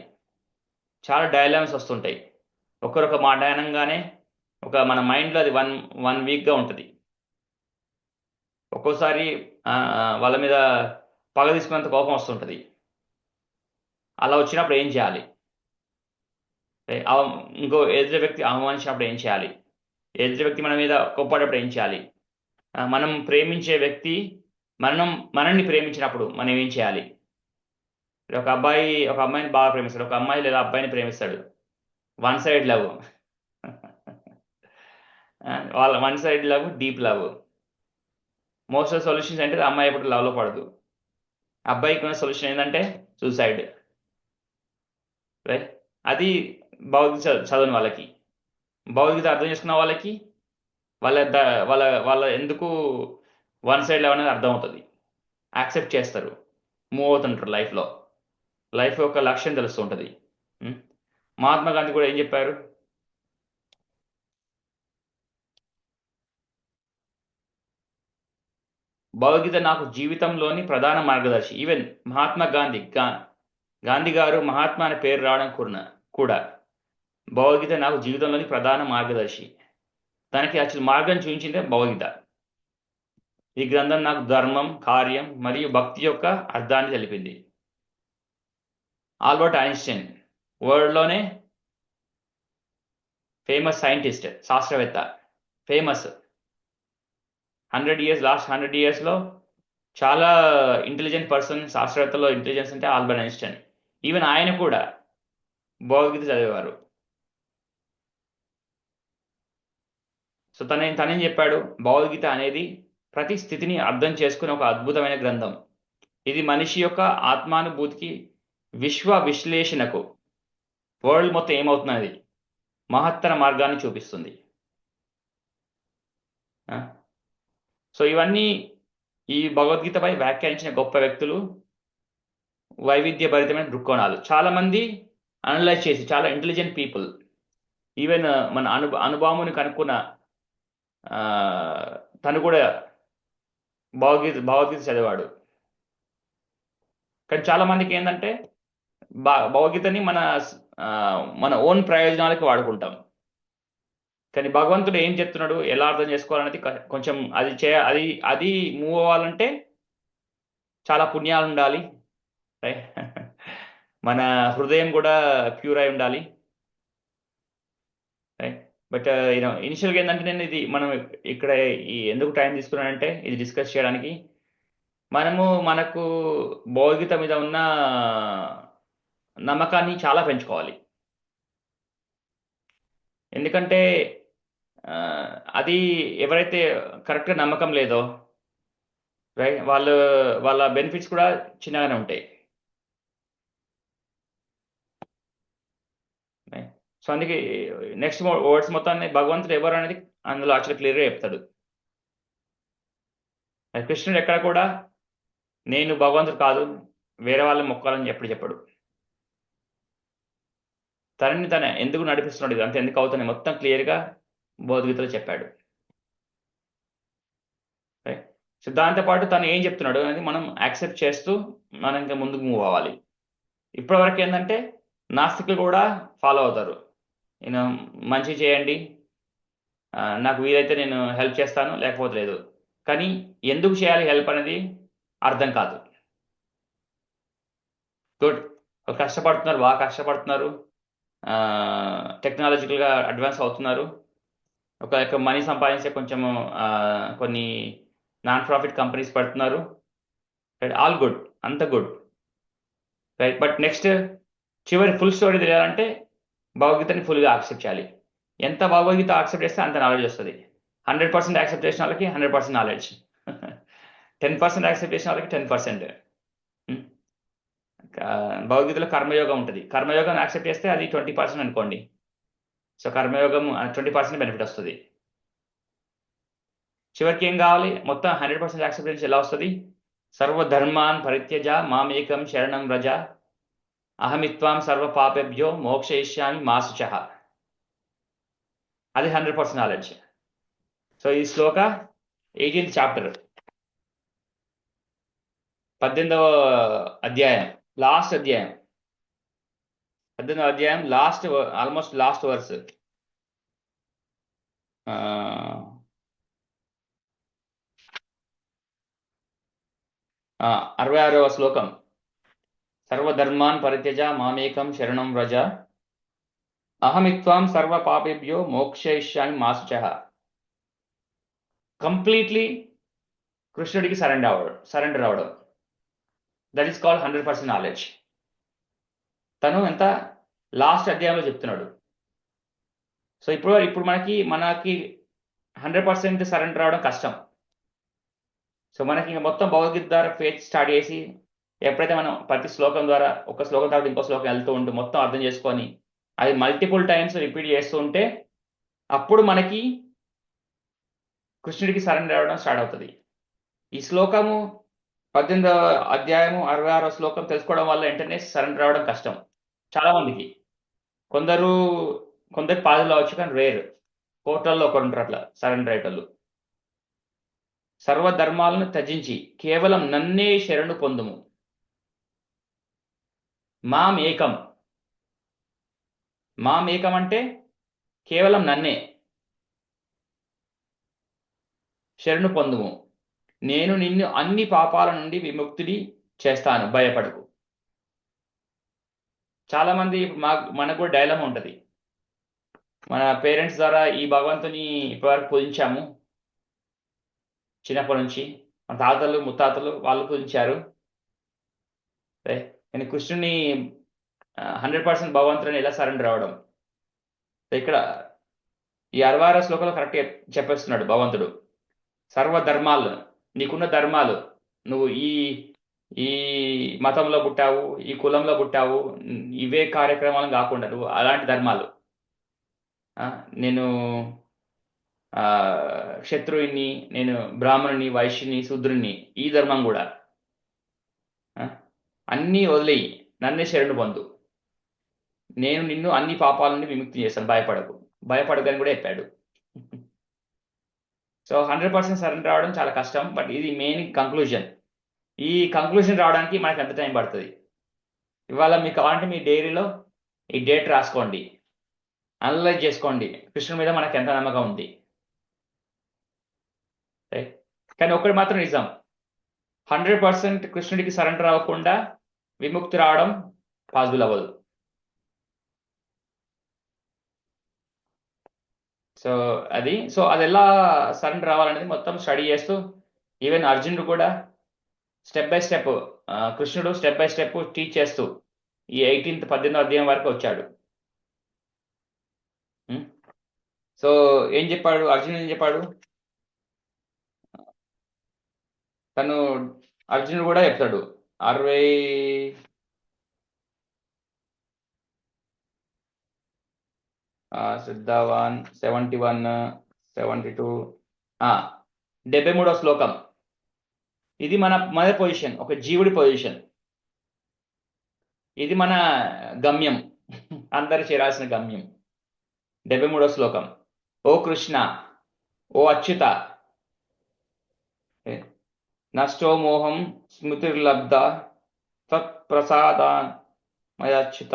చాలా డైలామ్స్ వస్తుంటాయి. ఒకరొక మాట అనగానే మన మైండ్లో అది వన్ వీక్గా ఉంటుంది. ఒక్కోసారి వాళ్ళ మీద పగ తీసుకున్నంత కోపం వస్తుంటుంది. అలా వచ్చినప్పుడు ఏం చేయాలి? ఇంకో ఎదుటి వ్యక్తి అవమానించినప్పుడు ఏం చేయాలి? ఎదుటి వ్యక్తి మన మీద కోప్పడేటప్పుడు ఏం చేయాలి? మనం ప్రేమించే వ్యక్తి మనల్ని ప్రేమించినప్పుడు మనం ఏం చేయాలి? ఒక అమ్మాయిని బాగా ప్రేమిస్తాడు, ఒక అమ్మాయి లేదా అబ్బాయిని ప్రేమిస్తాడు. One side love, one side love, deep love. Most of solutions అంటే అమ్మాయి ఎప్పుడు లవ్లో పడదు. అబ్బాయికి ఉన్న సొల్యూషన్ ఏంటంటే సూసైడ్. రైట్? అది భగవద్గీత చదవని వాళ్ళకి. భగవద్గీత అర్థం చేసుకున్న వాళ్ళకి వాళ్ళ ఎందుకు వన్ సైడ్ లవ్ అనేది అర్థమవుతుంది, యాక్సెప్ట్ చేస్తారు, మూవ్ అవుతుంటారు లైఫ్ యొక్క లక్ష్యం తెలుస్తూ ఉంటుంది. మహాత్మా గాంధీ కూడా ఏం చెప్పారు? భగవద్గీత నాకు జీవితంలోని ప్రధాన మార్గదర్శి. ఈవెన్ మహాత్మా గాంధీ గారు మహాత్మా అనే పేరు రావడం కూడా భగవద్గీత నాకు జీవితంలోని ప్రధాన మార్గదర్శి. తనకి అసలు మార్గం చూపించిందే భగవద్గీత. ఈ గ్రంథం నాకు ధర్మం, కార్యం మరియు భక్తి యొక్క అర్థాన్ని తెలిపింది. ఆల్బర్ట్ ఐన్స్టైన్, వరల్డ్లోనే ఫేమస్ సైంటిస్ట్, శాస్త్రవేత్త, ఫేమస్. లాస్ట్ 100 yearsలో చాలా ఇంటెలిజెంట్ పర్సన్, శాస్త్రవేత్తలో ఇంటెలిజెన్స్ అంటే ఆల్బర్ట్ ఐన్స్టైన్. ఈవెన్ ఆయన కూడా భగవద్గీత చదివేవారు. సో తనేం చెప్పాడు? భగవద్గీత అనేది ప్రతి స్థితిని అర్థం చేసుకునే ఒక అద్భుతమైన గ్రంథం. ఇది మనిషి యొక్క ఆత్మానుభూతికి, విశ్వ విశ్లేషణకు, వరల్డ్ మొత్తం ఏమవుతున్నది మహత్తర మార్గాన్ని చూపిస్తుంది. సో ఇవన్నీ ఈ భగవద్గీతపై వ్యాఖ్యానించిన గొప్ప వ్యక్తులు, వైవిధ్యభరితమైన దృక్కోణాలు. చాలామంది అనలైజ్ చేసి, చాలా ఇంటెలిజెంట్ పీపుల్, ఈవెన్ మన అనుభవముని కనుక్కున్న తను కూడా భగవద్గీత చదివాడు. కానీ చాలామందికి ఏంటంటే భగవద్గీతని మన ఓన్ ప్రయోజనాలకి వాడుకుంటాం. కానీ భగవంతుడు ఏం చెప్తున్నాడు, ఎలా అర్థం చేసుకోవాలనేది కొంచెం అది మూవ్ అవ్వాలంటే చాలా పుణ్యాలు ఉండాలి. మన హృదయం కూడా ప్యూర్ అయి ఉండాలి. బట్ ఇనిషియల్గా ఏంటంటే నేను ఇది మనం ఇక్కడ ఎందుకు టైం తీసుకున్నానంటే ఇది డిస్కస్ చేయడానికి, మనకు భగవద్గీత మీద ఉన్న నమ్మకాన్ని చాలా పెంచుకోవాలి. ఎందుకంటే అది ఎవరైతే కరెక్ట్గా నమ్మకం లేదో, రైట్, వాళ్ళ బెనిఫిట్స్ కూడా చిన్నగానే ఉంటాయి. సో అందుకే నెక్స్ట్ వర్డ్స్ మొత్తాన్ని భగవంతుడు ఎవరు అనేది అందులో యాక్చువల్లీ క్లియర్గా చెప్తాడు. కృష్ణుడు ఎక్కడ కూడా నేను భగవంతుడు కాదు, వేరే వాళ్ళని మొక్కాలని ఎప్పుడు చెప్పాడు. తన ఎందుకు నడిపిస్తున్నాడు, ఇది అంతే ఎందుకు అవుతుంది మొత్తం క్లియర్గా భగవద్గీతలో చెప్పాడు. సో దాంతోపాటు తను ఏం చెప్తున్నాడు అనేది మనం యాక్సెప్ట్ చేస్తూ మనం ఇంకా ముందుకు మూవ్ అవ్వాలి. ఇప్పటివరకు ఏంటంటే నాస్తికులు కూడా ఫాలో అవుతారు. నేను మంచి చేయండి, నాకు వీలైతే నేను హెల్ప్ చేస్తాను, లేకపోతే లేదు. కానీ ఎందుకు చేయాలి హెల్ప్ అనేది అర్థం కాదు. గుడ్. వాళ్ళు కష్టపడుతున్నారు, బాగా కష్టపడుతున్నారు, టెక్నాలజికల్గా అడ్వాన్స్ అవుతున్నారు, ఒక మనీ సంపాదించే కొంచెము కొన్ని నాన్ ప్రాఫిట్ కంపెనీస్ పెడుతున్నారు, రైట్, ఆల్ గుడ్, అంత గుడ్, రైట్. బట్ నెక్స్ట్ చివరి ఫుల్ స్టోరీ తెలియాలంటే భగవద్గీతని ఫుల్గా యాక్సెప్ట్ చేయాలి. ఎంత భగవద్గీత యాక్సెప్ట్ చేస్తే అంత నాలెడ్జ్ వస్తుంది. 100% యాక్సెప్ట్ చేసిన వాళ్ళకి 100% నాలెడ్జ్, 10% యాక్సెప్ట్ చేసిన వాళ్ళకి 10%. భగవద్గీతలో కర్మయోగం ఉంటుంది. కర్మయోగం యాక్సెప్ట్ చేస్తే అది 20% అనుకోండి. సో కర్మయోగం 20% బెనిఫిట్ వస్తుంది. చివరికి ఏం కావాలి? మొత్తం 100% యాక్సెప్టెన్స్ ఎలా వస్తుంది? సర్వధర్మాన్ పరిత్యజ మామేకం శరణం వ్రజ అహమిత్వాం సర్వ పాపేభ్యో మోక్షయిష్యామి మా శుచః. అది 100% నాలెడ్జ్. సో ఈ శ్లోక 18th చాప్టర్, 18వ అధ్యాయం, లాస్ట్ అధ్యాయం, 18వ అధ్యాయం లాస్ట్, ఆల్మోస్ట్ లాస్ట్ వర్స్. 66వ శ్లోకం. సర్వధర్మాన్ పరిత్యజ మామేకం శరణం వ్రజ అహమిత్వాం సర్వ పాపేభ్యో మోక్షయిష్యామి మా శుచః. కంప్లీట్లీ కృష్ణుడికి సరెండర్ అవడం, దట్ ఈస్ కాల్డ్ 100% నాలెడ్జ్. తను ఎంత లాస్ట్ అధ్యాయంలో చెప్తున్నాడు. సో ఇప్పుడు మనకి 100% సరెండర్ అవడం కష్టం. సో మనకి ఇంకా మొత్తం భగవద్గీత ద్వారా ఫేత్ స్టార్ట్ చేసి, ఎప్పుడైతే మనం ప్రతి శ్లోకం ద్వారా ఒక శ్లోకం తర్వాత ఇంకో శ్లోకం వెళ్తూ ఉంటూ మొత్తం అర్థం చేసుకొని అది మల్టిపుల్ టైమ్స్ రిపీట్ చేస్తూ ఉంటే అప్పుడు మనకి కృష్ణుడికి సరెండర్ అవ్వడం స్టార్ట్ అవుతుంది. ఈ శ్లోకము 18వ అధ్యాయము 66వ శ్లోకం తెలుసుకోవడం వల్ల వెంటనే సరెండర్ అవ్వడం కష్టం చాలా మందికి. కొందరికి పాదులు అవచ్చు, కానీ రేర్, కోట్లల్లో ఒకరు ఉంటారు అట్లా సరెండర్ అయ్యేటోళ్ళు. సర్వధర్మాలను త్యజించి కేవలం నన్నే శరణు పొందుము. మామేకం అంటే కేవలం నన్నే శరణు పొందుము, నేను నిన్ను అన్ని పాపాల నుండి విముక్తుడి చేస్తాను, భయపడకు. చాలా మంది మనకు కూడా డైలమా ఉంటుంది. మన పేరెంట్స్ ద్వారా ఈ భగవంతుని ఇప్పటివరకు పూజించాము, చిన్నప్పటి నుంచి మన తాతలు ముత్తాతలు వాళ్ళు పూజించారు, కానీ కృష్ణుని 100% భగవంతుని ఎలా సరెండర్ అవ్వడం? ఇక్కడ ఈ 66వ శ్లోకంలో కరెక్ట్గా చెప్పేస్తున్నాడు భగవంతుడు. సర్వధర్మాలు, నీకున్న ధర్మాలు, నువ్వు ఈ మతంలో పుట్టావు, ఈ కులంలో పుట్టావు, ఇవే కార్యక్రమాలు కాకుండా నువ్వు అలాంటి ధర్మాలు, నేను క్షత్రువుని, నేను బ్రాహ్మణుని, వైశ్యుని, శూద్రుని, ఈ ధర్మం కూడా అన్నీ వదిలేయి, నన్నే శరణు పొందు, నేను నిన్ను అన్ని పాపాల నుండి విముక్తి చేస్తాను, భయపడకని కూడా చెప్పాడు. సో 100% సరెండర్ రావడం చాలా కష్టం, బట్ ఇది మెయిన్ కంక్లూజన్. ఈ కంక్లూజన్ రావడానికి మనకి ఎంత టైం పడుతుంది? ఇవాళ మీకు కావాలంటే మీ డైరీలో ఈ డేట్ రాసుకోండి, అనలైజ్ చేసుకోండి, కృష్ణుడి మీద మనకు ఎంత నమ్మకం ఉంది. కానీ ఒకటి మాత్రం నిజం, 100% కృష్ణుడికి సరెండర్ అవ్వకుండా విముక్తి రావడం పాసిబుల్ అవ్వదు. సో అది ఎలా సరెండర్ అవ్వాలనేది మొత్తం స్టడీ చేస్తూ, ఈవెన్ అర్జునుడు కూడా స్టెప్ బై స్టెప్, కృష్ణుడు స్టెప్ బై స్టెప్ టీచ్ చేస్తూ ఈ 18వ అధ్యాయం వరకు వచ్చాడు. సో ఏం చెప్పాడు అర్జునుడు? ఏం చెప్పాడు? అర్జునుడు కూడా చెప్తాడు 71, 72, 73వ శ్లోకం. ఇది మన పొజిషన్, ఒక జీవుడి పొజిషన్. ఇది మన గమ్యం, అందరు చేరాల్సిన గమ్యం. 73వ శ్లోకం. ఓ కృష్ణ, ఓ అచ్యుత, నష్టో మోహం స్మృతిర్లబ్ధ తత్ప్రసాదాన్మయాచ్యుత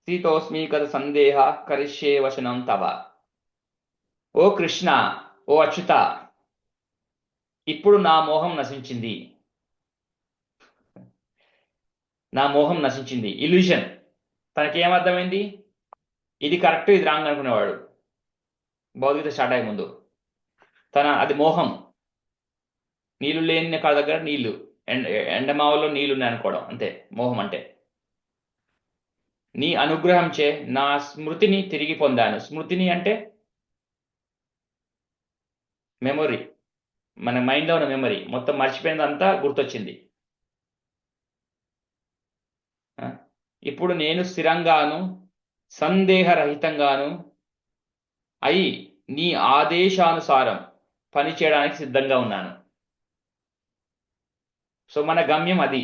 సీతోస్మి కథ సందేహ కరిష్యే వచనం తవ. ఓ కృష్ణ, ఓ అచ్యుత, ఇప్పుడు నా మోహం నశించింది. నా మోహం నశించింది. ఇల్యూషన్. తనకి ఏమర్థమైంది? ఇది కరెక్ట్, ఇది రాంగ్ అనుకునేవాడు భౌతికత స్టార్ట్ అయ్యే ముందు. అది మోహం. నీళ్లు లేని కాడ దగ్గర నీళ్లు, ఎండమావలో నీళ్లు ఉన్నాయి అనుకోవడం, అంతే మోహం అంటే. నీ అనుగ్రహం చే నా స్మృతిని తిరిగి పొందాను. స్మృతిని అంటే మెమొరీ, మన మైండ్లో ఉన్న మెమరీ మొత్తం మర్చిపోయిందంతా గుర్తొచ్చింది. ఇప్పుడు నేను స్థిరంగాను సందేహరహితంగాను అయి నీ ఆదేశానుసారం పనిచేయడానికి సిద్ధంగా ఉన్నాను. సో మన గమ్యం అది,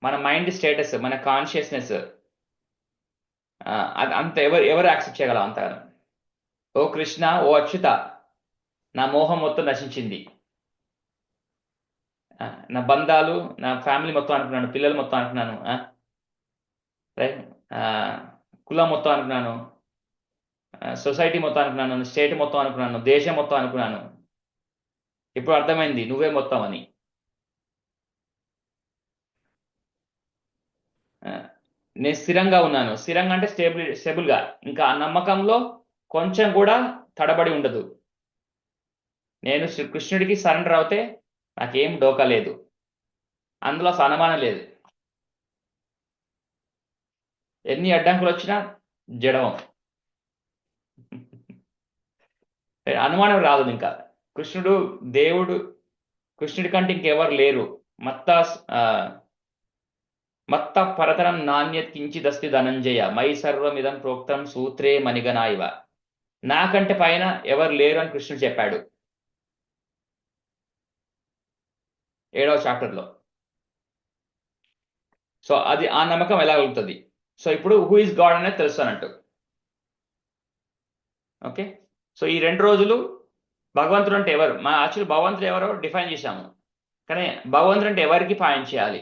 మన మైండ్ స్టేటస్, మన కాన్షియస్నెస్ అది అంత ఎవరు యాక్సెప్ట్ చేయగలం అంతగానో. ఓ కృష్ణ, ఓ అచ్యుత, నా మోహం మొత్తం నశించింది. నా బంధాలు, నా ఫ్యామిలీ మొత్తం అనుకున్నాను, పిల్లలు మొత్తం అనుకున్నాను, కులం మొత్తం అనుకున్నాను, సొసైటీ మొత్తం అనుకున్నాను, స్టేట్ మొత్తం అనుకున్నాను, దేశం మొత్తం అనుకున్నాను. ఇప్పుడు అర్థమైంది నువ్వే మొత్తం అని. నేను స్థిరంగా ఉన్నాను. స్థిరంగా అంటే స్టేబుల్గా, ఇంకా ఆ నమ్మకంలో కొంచెం కూడా తడబడి ఉండదు. నేను కృష్ణుడికి సరెండర్ అవుతే నాకేం డోకా లేదు, అందులో అసలు అనుమానం లేదు. ఎన్ని అడ్డంకులు వచ్చినా జడవం, అనుమానం రాదు. ఇంకా కృష్ణుడు దేవుడు, కృష్ణుడి కంటే ఇంకెవరు లేరు. మత్త పరతరం నాణ్యత్ కించిదస్తి ధనంజయ మై సర్వమిదం ప్రోక్తం సూత్రే మణిగణా ఇవ. నాకంటే పైన ఎవరు లేరు అని కృష్ణుడు చెప్పాడు 7వ చాప్టర్లో. సో అది ఆ నమ్మకం ఎలా కలుగుతుంది? సో ఇప్పుడు హూ ఇస్ గాడ్ అనేది తెలుస్తానంటూ. ఓకే, సో ఈ 2 రోజులు భగవంతుడు అంటే ఎవరు, యాక్చువల్లీ భగవంతుడు ఎవరో డిఫైన్ చేశాము, కానీ భగవంతుడు అంటే ఎవరికి పాయింట్ చేయాలి,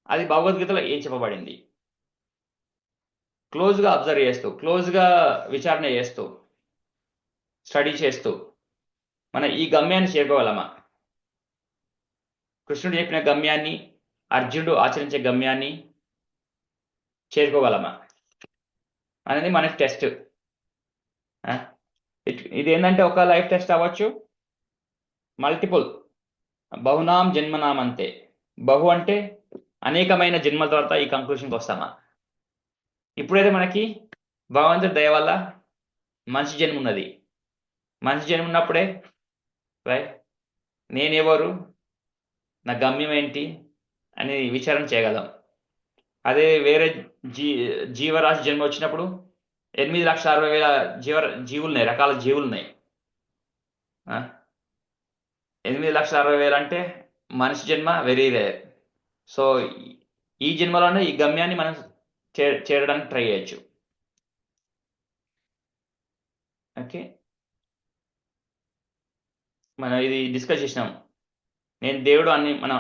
అది భగవద్గీతలో ఏం చెప్పబడింది, క్లోజ్గా అబ్జర్వ్ చేస్తూ, క్లోజ్గా విచారణ చేస్తూ, స్టడీ చేస్తూ మన ఈ గమ్యాన్ని చేరుకోగలమా? కృష్ణుడు చెప్పిన గమ్యాన్ని, అర్జునుడు ఆచరించే గమ్యాన్ని చేరుకోగలమా అనేది మనకి టెస్ట్. ఇది ఏంటంటే ఒక లైఫ్ టెస్ట్ అవ్వచ్చు, మల్టిపుల్, బహునాం జన్మనాం అంతే. బహు అంటే అనేకమైన జన్మల తర్వాత ఈ కంక్లూషన్కి వస్తామా? ఇప్పుడైతే మనకి భగవంతుడి దయ వల్ల మనిషి జన్మ ఉన్నది. మనిషి జన్మ ఉన్నప్పుడే నేనెవరు, నా గమ్యం ఏంటి అని విచారణ చేయగలం. అదే వేరే జీవరాశి జన్మ వచ్చినప్పుడు 8,60,000 జీవులు ఉన్నాయి, రకాల జీవులు ఉన్నాయి. 8,60,000 అంటే మనిషి జన్మ వెరీ రేర్. సో ఈ జన్మలోనే ఈ గమ్యాన్ని మనం చేరడానికి ట్రై చేయొచ్చు. ఓకే, మనం ఇది డిస్కస్ చేసినాం. నేను దేవుడు అని మనం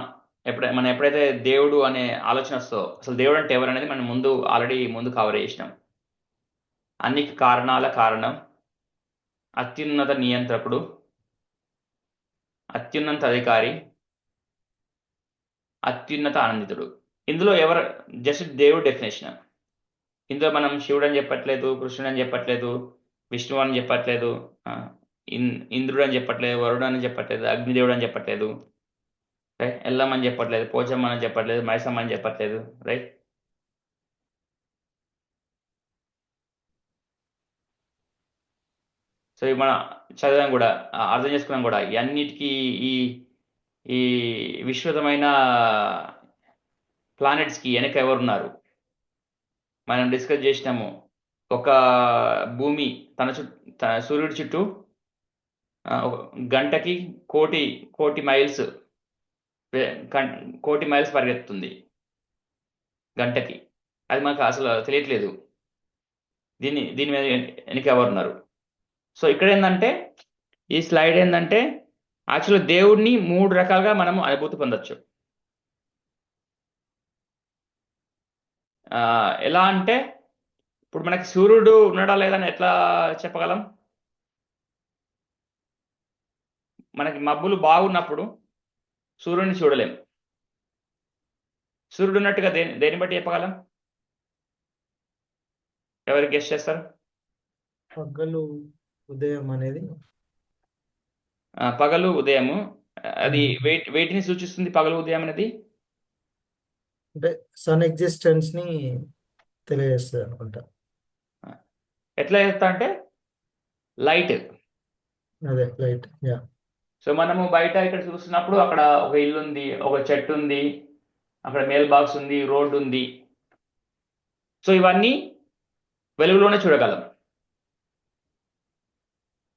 ఎప్పుడైతే దేవుడు అనే ఆలోచన వస్తుందో, అసలు దేవుడు అంటే ఎవరు అనేది మనం ఆల్రెడీ ముందు కవర్ చేసినాం. అన్ని కారణాల కారణం, అత్యున్నత నియంత్రకుడు, అత్యున్నత అధికారి, అత్యున్నత ఆనందితుడు. ఇందులో ఎవరు జస్ట్ దేవుడు డెఫినేషన్. ఇందులో మనం శివుడు అని చెప్పట్లేదు, కృష్ణుడు అని చెప్పట్లేదు, విష్ణువు అని చెప్పట్లేదు, ఇంద్రుడు అని చెప్పట్లేదు, వరుడు అని చెప్పట్లేదు, అగ్నిదేవుడు అని చెప్పట్లేదు, రైట్, ఎల్లమ్మని చెప్పట్లేదు, పోచమ్మ అని చెప్పట్లేదు, మైసమ్మ అని చెప్పట్లేదు, రైట్. సో ఇవి మనం చదివాం కూడా, అర్థం చేసుకున్నాం కూడా. అన్నిటికీ ఈ ఈ విశ్వతమైన ప్లానెట్స్కి వెనక ఎవరున్నారు మనం డిస్కస్ చేసినాము. ఒక భూమి తన సూర్యుడి చుట్టూ గంటకి కోటి మైల్స్ పరిగెత్తుతుంది గంటకి. అది మనకు అసలు తెలియట్లేదు. దీని మీద వెనక ఎవరున్నారు? సో ఇక్కడ ఏంటంటే, ఈ స్లైడ్ ఏంటంటే యాక్చువల్గా దేవుడిని 3 రకాలుగా మనం అనుభూతి పొందొచ్చు. ఎలా అంటే, ఇప్పుడు మనకి సూర్యుడు ఉన్నాడా లేదని ఎట్లా చెప్పగలం? మనకి మబ్బులు బాగున్నప్పుడు సూర్యుడిని చూడలేం. సూర్యుడు ఉన్నట్టుగా దేని బట్టి చెప్పగలం? ఎవరు గెస్ట్ చేస్తారు? పగలు ఉదయం అనేది పగలు ఉదయము. అది వేటిని సూచిస్తుంది పగలు ఉదయం అనేది? అంటే సన్ ఎగ్జిస్టెన్స్ ని తెలియజేస్తుంది అనుకుంటా. ఎట్లా చేస్తా అంటే లైట్. అదే లైట్. యా. సో మనము బయట ఇక్కడ చూస్తున్నప్పుడు అక్కడ ఒక ఇల్లు ఉంది, ఒక చెట్టు ఉంది, అక్కడ మెయిల్ బాక్స్ ఉంది, రోడ్డు ఉంది. సో ఇవన్నీ వెలుగులోనే చూడగలం.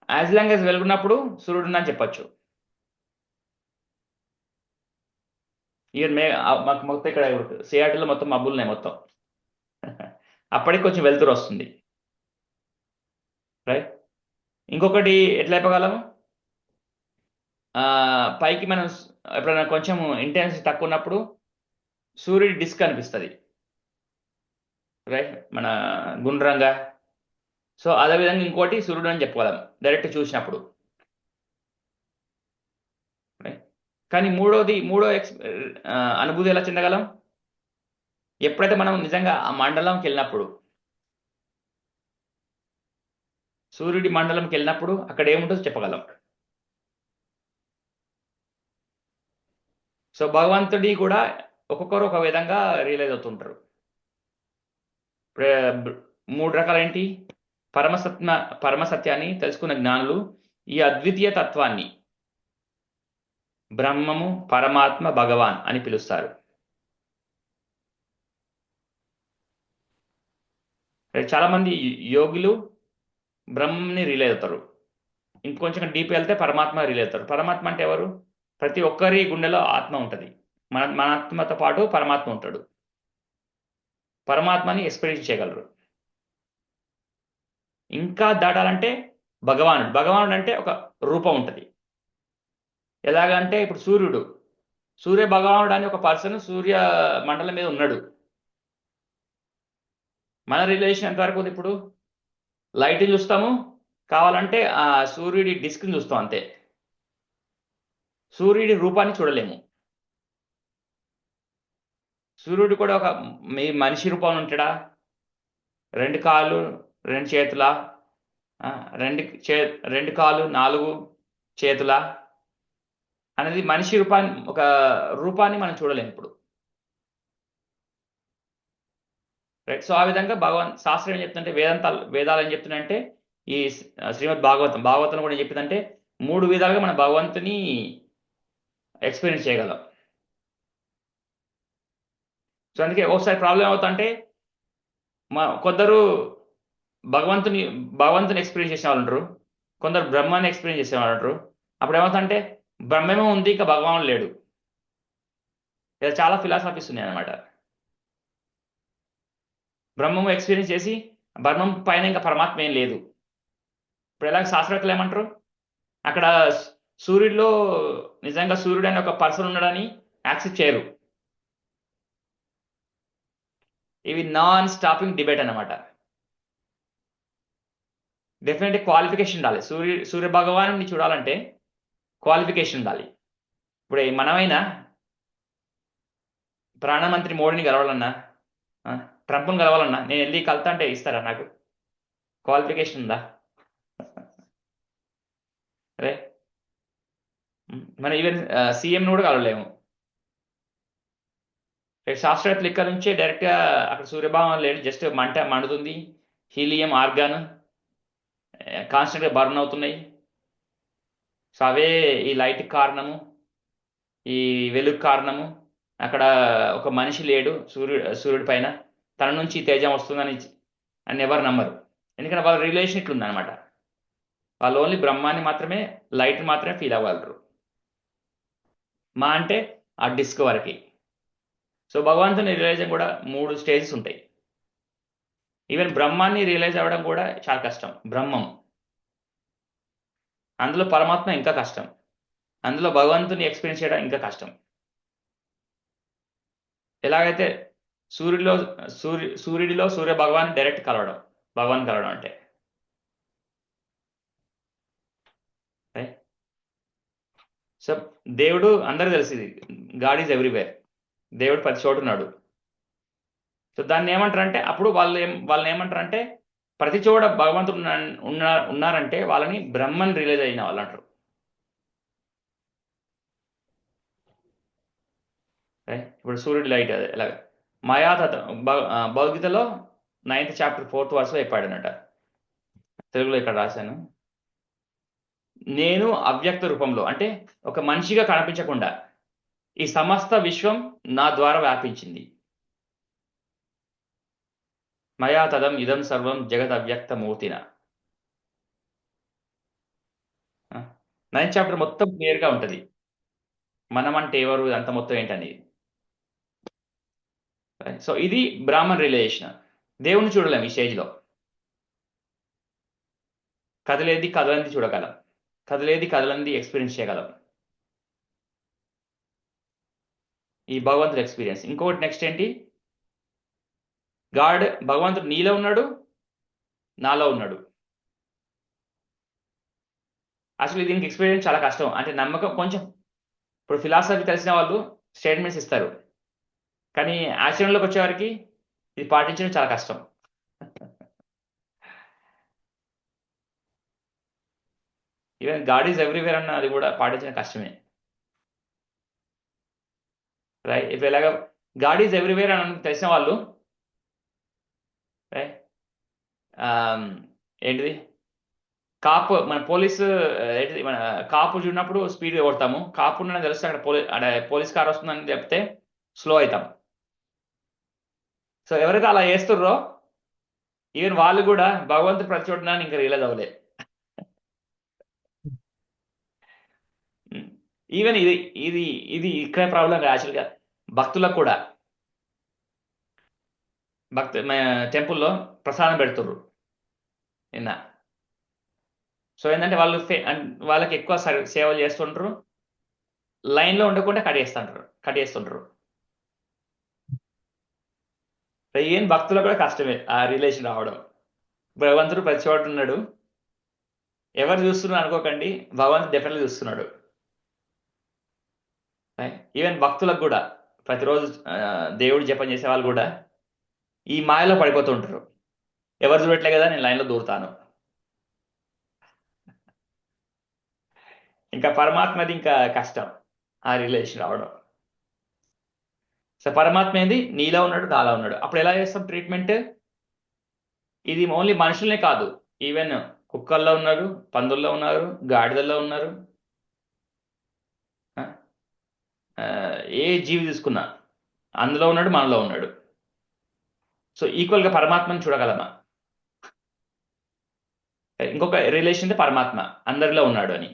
యాజ్ లాంగ్ యాజ్ వెలుగున్నప్పుడు సూర్యుడు ఉందని చెప్పొచ్చు. ఈవెన్ మాకు మొత్తం ఇక్కడ సియాటిల్లో మొత్తం మబ్బులు ఉన్నాయి మొత్తం. అప్పటికి కొంచెం వెలుతురు వస్తుంది, రైట్. ఇంకొకటి ఎట్లా చెప్పగలము? పైకి మనం ఎప్పుడైనా కొంచెం ఇంటెన్సిటీ తక్కువ ఉన్నప్పుడు సూర్యుడి డిస్క్ అనిపిస్తుంది, రైట్, మన గుండ్రంగా. సో అదేవిధంగా ఇంకోటి సూర్యుడు అని చెప్పగలం డైరెక్ట్ చూసినప్పుడు. కానీ మూడో అనుభూతి ఎలా చెందగలం? ఎప్పుడైతే మనం నిజంగా ఆ మండలంకి వెళ్ళినప్పుడు, సూర్యుడి మండలంకి వెళ్ళినప్పుడు అక్కడ ఏముంటుందో చెప్పగలం. సో భగవంతుడి కూడా ఒక్కొక్కరు ఒక విధంగా రియలైజ్ అవుతుంటారు. మూడు రకాలు ఏంటి? పరమసత్యాన్ని తెలుసుకున్న జ్ఞానులు ఈ అద్వితీయ తత్వాన్ని బ్రహ్మము, పరమాత్మ, భగవాన్ అని పిలుస్తారు. చాలా మంది యోగులు బ్రహ్మంని రియలైజ్ అవుతారు. ఇంకొంచెం డీప్ వెళ్తే పరమాత్మ రియలైజ్ అవుతారు. పరమాత్మ అంటే ఎవరు? ప్రతి ఒక్కరి గుండెలో ఆత్మ ఉంటుంది. మన ఆత్మతో పాటు పరమాత్మ ఉంటాడు. పరమాత్మని ఎక్స్పీరియన్స్ చేయగలరు. ఇంకా దాటాలంటే భగవానుడు అంటే ఒక రూపం ఉంటుంది. ఎలాగంటే ఇప్పుడు సూర్య భగవానుడు అని ఒక పర్సన్ సూర్య మండలం మీద ఉన్నాడు. మన రిలేషన్ ఎంతవరకు ఉంది? ఇప్పుడు లైట్ చూస్తాము, కావాలంటే ఆ సూర్యుడి డిస్క్ని చూస్తాం అంతే. సూర్యుడి రూపాన్ని చూడలేము. సూర్యుడు కూడా ఒక మనిషి రూపంలో ఉంటాడా? 2 కాళ్ళు 2 చేతులా? 2 కాళ్ళు 4 చేతులా అనేది మనిషి రూపాన్ని మనం చూడలేము ఇప్పుడు, రైట్. సో ఆ విధంగా శాస్త్రం ఏం చెప్తుందంటే, వేదాలు ఏం చెప్తున్నాయంటే, ఈ శ్రీమద్ భాగవతం కూడా ఏం చెప్పిందంటే 3 విధాలుగా మన భగవంతుని ఎక్స్పీరియన్స్ చేయగలం. సో అందుకే ఒకసారి ప్రాబ్లం అవుతుంటే కొందరు భగవంతుని ఎక్స్పీరియన్స్ చేసిన వాళ్ళు ఉంటారు, కొందరు బ్రహ్మాన్ని ఎక్స్పీరియన్స్ చేసే వాళ్ళు ఉంటారు. అప్పుడు ఏమవుతుందంటే బ్రహ్మేమో ఉంది, ఇక భగవానుడు లేడు. ఇలా చాలా ఫిలాసఫీస్ ఉన్నాయి అన్నమాట. బ్రహ్మము ఎక్స్పీరియన్స్ చేసి బ్రహ్మం పైన ఇంకా పరమాత్మ ఏం లేదు. ఇప్పుడు ఎలాగ శాస్త్రవేత్తలు ఏమంటారు, అక్కడ సూర్యుడిలో నిజంగా సూర్యుడు అనే ఒక పర్సన్ ఉన్నాడని యాక్సెప్ట్ చేయరు. ఇవి నాన్ స్టాపింగ్ డిబేట్ అన్నమాట. డెఫినెట్లీ క్వాలిఫికేషన్ ఉండాలి. సూర్య భగవాను చూడాలంటే క్వాలిఫికేషన్ ఉండాలి. ఇప్పుడు మనమైనా ప్రధానమంత్రి మోడీని కలవాలన్నా, ట్రంప్ని కలవాలన్నా నేను వెళ్ళి కలుతా అంటే ఇస్తారా? నాకు క్వాలిఫికేషన్ ఉందా? అరే మనం ఈవెన్ సీఎంని కూడా కలవలేము. శాస్త్రవేత్తలు ఇక్కడ నుంచే డైరెక్ట్గా అక్కడ సూర్యభావం లేడు, జస్ట్ మండుతుంది, హీలియం ఆర్గాన్ కాన్స్టెంట్గా బర్న్ అవుతున్నాయి. సో అవే ఈ లైట్ కారణము, ఈ వెలుగు కారణము. అక్కడ ఒక మనిషి లేడు సూర్యుడి పైన, తన నుంచి తేజం వస్తుందని ఎవరు నమ్మరు. ఎందుకంటే వాళ్ళ రిలేషన్ ఇట్లుందనమాట. వాళ్ళు ఓన్లీ బ్రహ్మాన్ని మాత్రమే, లైట్ మాత్రమే ఫీల్ అవ్వగలరు, మా అంటే ఆ డిస్క్ వరకు. సో భగవంతుని రియలైజేషన్ కూడా 3 స్టేజెస్ ఉంటాయి. ఈవెన్ బ్రహ్మాన్ని రియలైజ్ అవ్వడం కూడా చాలా కష్టం. బ్రహ్మం, అందులో పరమాత్మ ఇంకా కష్టం, అందులో భగవంతుని ఎక్స్పీరియన్స్ చేయడం ఇంకా కష్టం. ఎలాగైతే సూర్యుడిలో సూర్య భగవాన్ డైరెక్ట్ భగవాన్ కలవడం అంటే, సో దేవుడు అందరికి తెలిసింది, గాడ్ ఈజ్ ఎవ్రీవేర్. దేవుడు ప్రతి చోటు ఉన్నాడు. సో దాన్ని ఏమంటారంటే అప్పుడు వాళ్ళని ఏమంటారంటే ప్రతి చోట భగవంతుడు ఉన్నారంటే వాళ్ళని బ్రహ్మన్ రిలీజ్ అయిన వాళ్ళు అంటారు. ఇప్పుడు సూర్యుడి లైట్ అది ఎలాగ మాయా భగవద్గీతలో 9th చాప్టర్ 4th వర్స్లో చెప్పాడనట. తెలుగులో ఇక్కడ రాశాను. నేను అవ్యక్త రూపంలో అంటే ఒక మనిషిగా కనిపించకుండా ఈ సమస్త విశ్వం నా ద్వారా వ్యాపించింది. మయా తదం ఇదం సర్వం జగత్ అవ్యక్త మూర్తిన. 9th చాప్టర్ మొత్తం క్లియర్గా ఉంటుంది, మనం అంటే ఎవరు అంత మొత్తం ఏంటని. సో ఇది బ్రాహ్మణ్ రిలేషన్. దేవుణ్ణి చూడలేం ఈ స్టేజ్లో. కదలేది కదలంది చూడగలం, కదలేది కదలంది ఎక్స్పీరియన్స్ చేయగలం. ఈ భగవంతుడి ఎక్స్పీరియన్స్. ఇంకొకటి నెక్స్ట్ ఏంటి, భగవంతుడు నీలో ఉన్నాడు, నాలో ఉన్నాడు. అసలు దీనికి ఎక్స్పీరియన్స్ చాలా కష్టం. అంటే నమ్మకం కొంచెం, ఇప్పుడు ఫిలాసఫీ తెలిసిన వాళ్ళు స్టేట్మెంట్స్ ఇస్తారు, కానీ ఆచరణలోకి వచ్చేవారికి ఇది పాటించడం చాలా కష్టం. ఈవెన్ గాడ్ ఈజ్ ఎవ్రీవేర్ అన్న అది కూడా పాటించడం కష్టమే. రైట్. ఇప్పుడు ఎలాగ గాడ్ ఈజ్ ఎవ్రీవేర్ అని తెలిసిన వాళ్ళు ఏంటిది కాపు, మన పోలీసు ఏంటిది, మన కాపు చూడినప్పుడు స్పీడ్ కొడతాము. కాపు ఉన్నదని తెలిస్తే అక్కడ పోలీస్ కార్ వస్తుందని చెప్తే స్లో అవుతాం. సో ఎవరైతే అలా చేస్తుర్రో ఈవెన్ వాళ్ళు కూడా భగవంతుడు ప్రతి చోటున ఇంకా రియలైజ్ అవ్వలే. ఈవెన్ ఇది ఇది ఇది ఇక్కడ ప్రాబ్లం యాక్చువల్గా భక్తులకు కూడా. టెంపుల్లో ప్రసాదం పెడుతుర్రు నిన్న. సో ఏంటంటే వాళ్ళకి ఎక్కువ సేవలు చేస్తుంటారు, లైన్లో ఉండకుండా కట్టేస్తుంటారు. ఏం భక్తులకు కూడా కష్టమే ఆ రిలేషన్ రావడం. భగవంతుడు ప్రతి చోట ఉన్నాడు, ఎవరు చూస్తున్నారు అనుకోకండి, భగవంతుడు డెఫినెట్గా చూస్తున్నాడు. ఈవెన్ భక్తులకు కూడా ప్రతిరోజు దేవుడు జపం చేసే వాళ్ళు కూడా ఈ మాయలో పడిపోతుంటారు. ఎవరు చూడట్లే కదా, నేను లైన్లో దూరుతాను. ఇంకా పరమాత్మది ఇంకా కష్టం ఆ రిలేషన్ రావడం. సో పరమాత్మ ఏంది, నీలో ఉన్నాడు, నాలో ఉన్నాడు. అప్పుడు ఎలా చేస్తాం ట్రీట్మెంట్? ఇది ఓన్లీ మనుషులనే కాదు, ఈవెన్ కుక్కల్లో ఉన్నారు, పందుల్లో ఉన్నారు, గాడిదల్లో ఉన్నారు, ఏ జీవి తీసుకున్నా అందులో ఉన్నాడు, మనలో ఉన్నాడు. సో ఈక్వల్గా పరమాత్మని చూడగలమా? ఇంకొక రిలేషన్ పరమాత్మ అందరిలో ఉన్నాడు అని.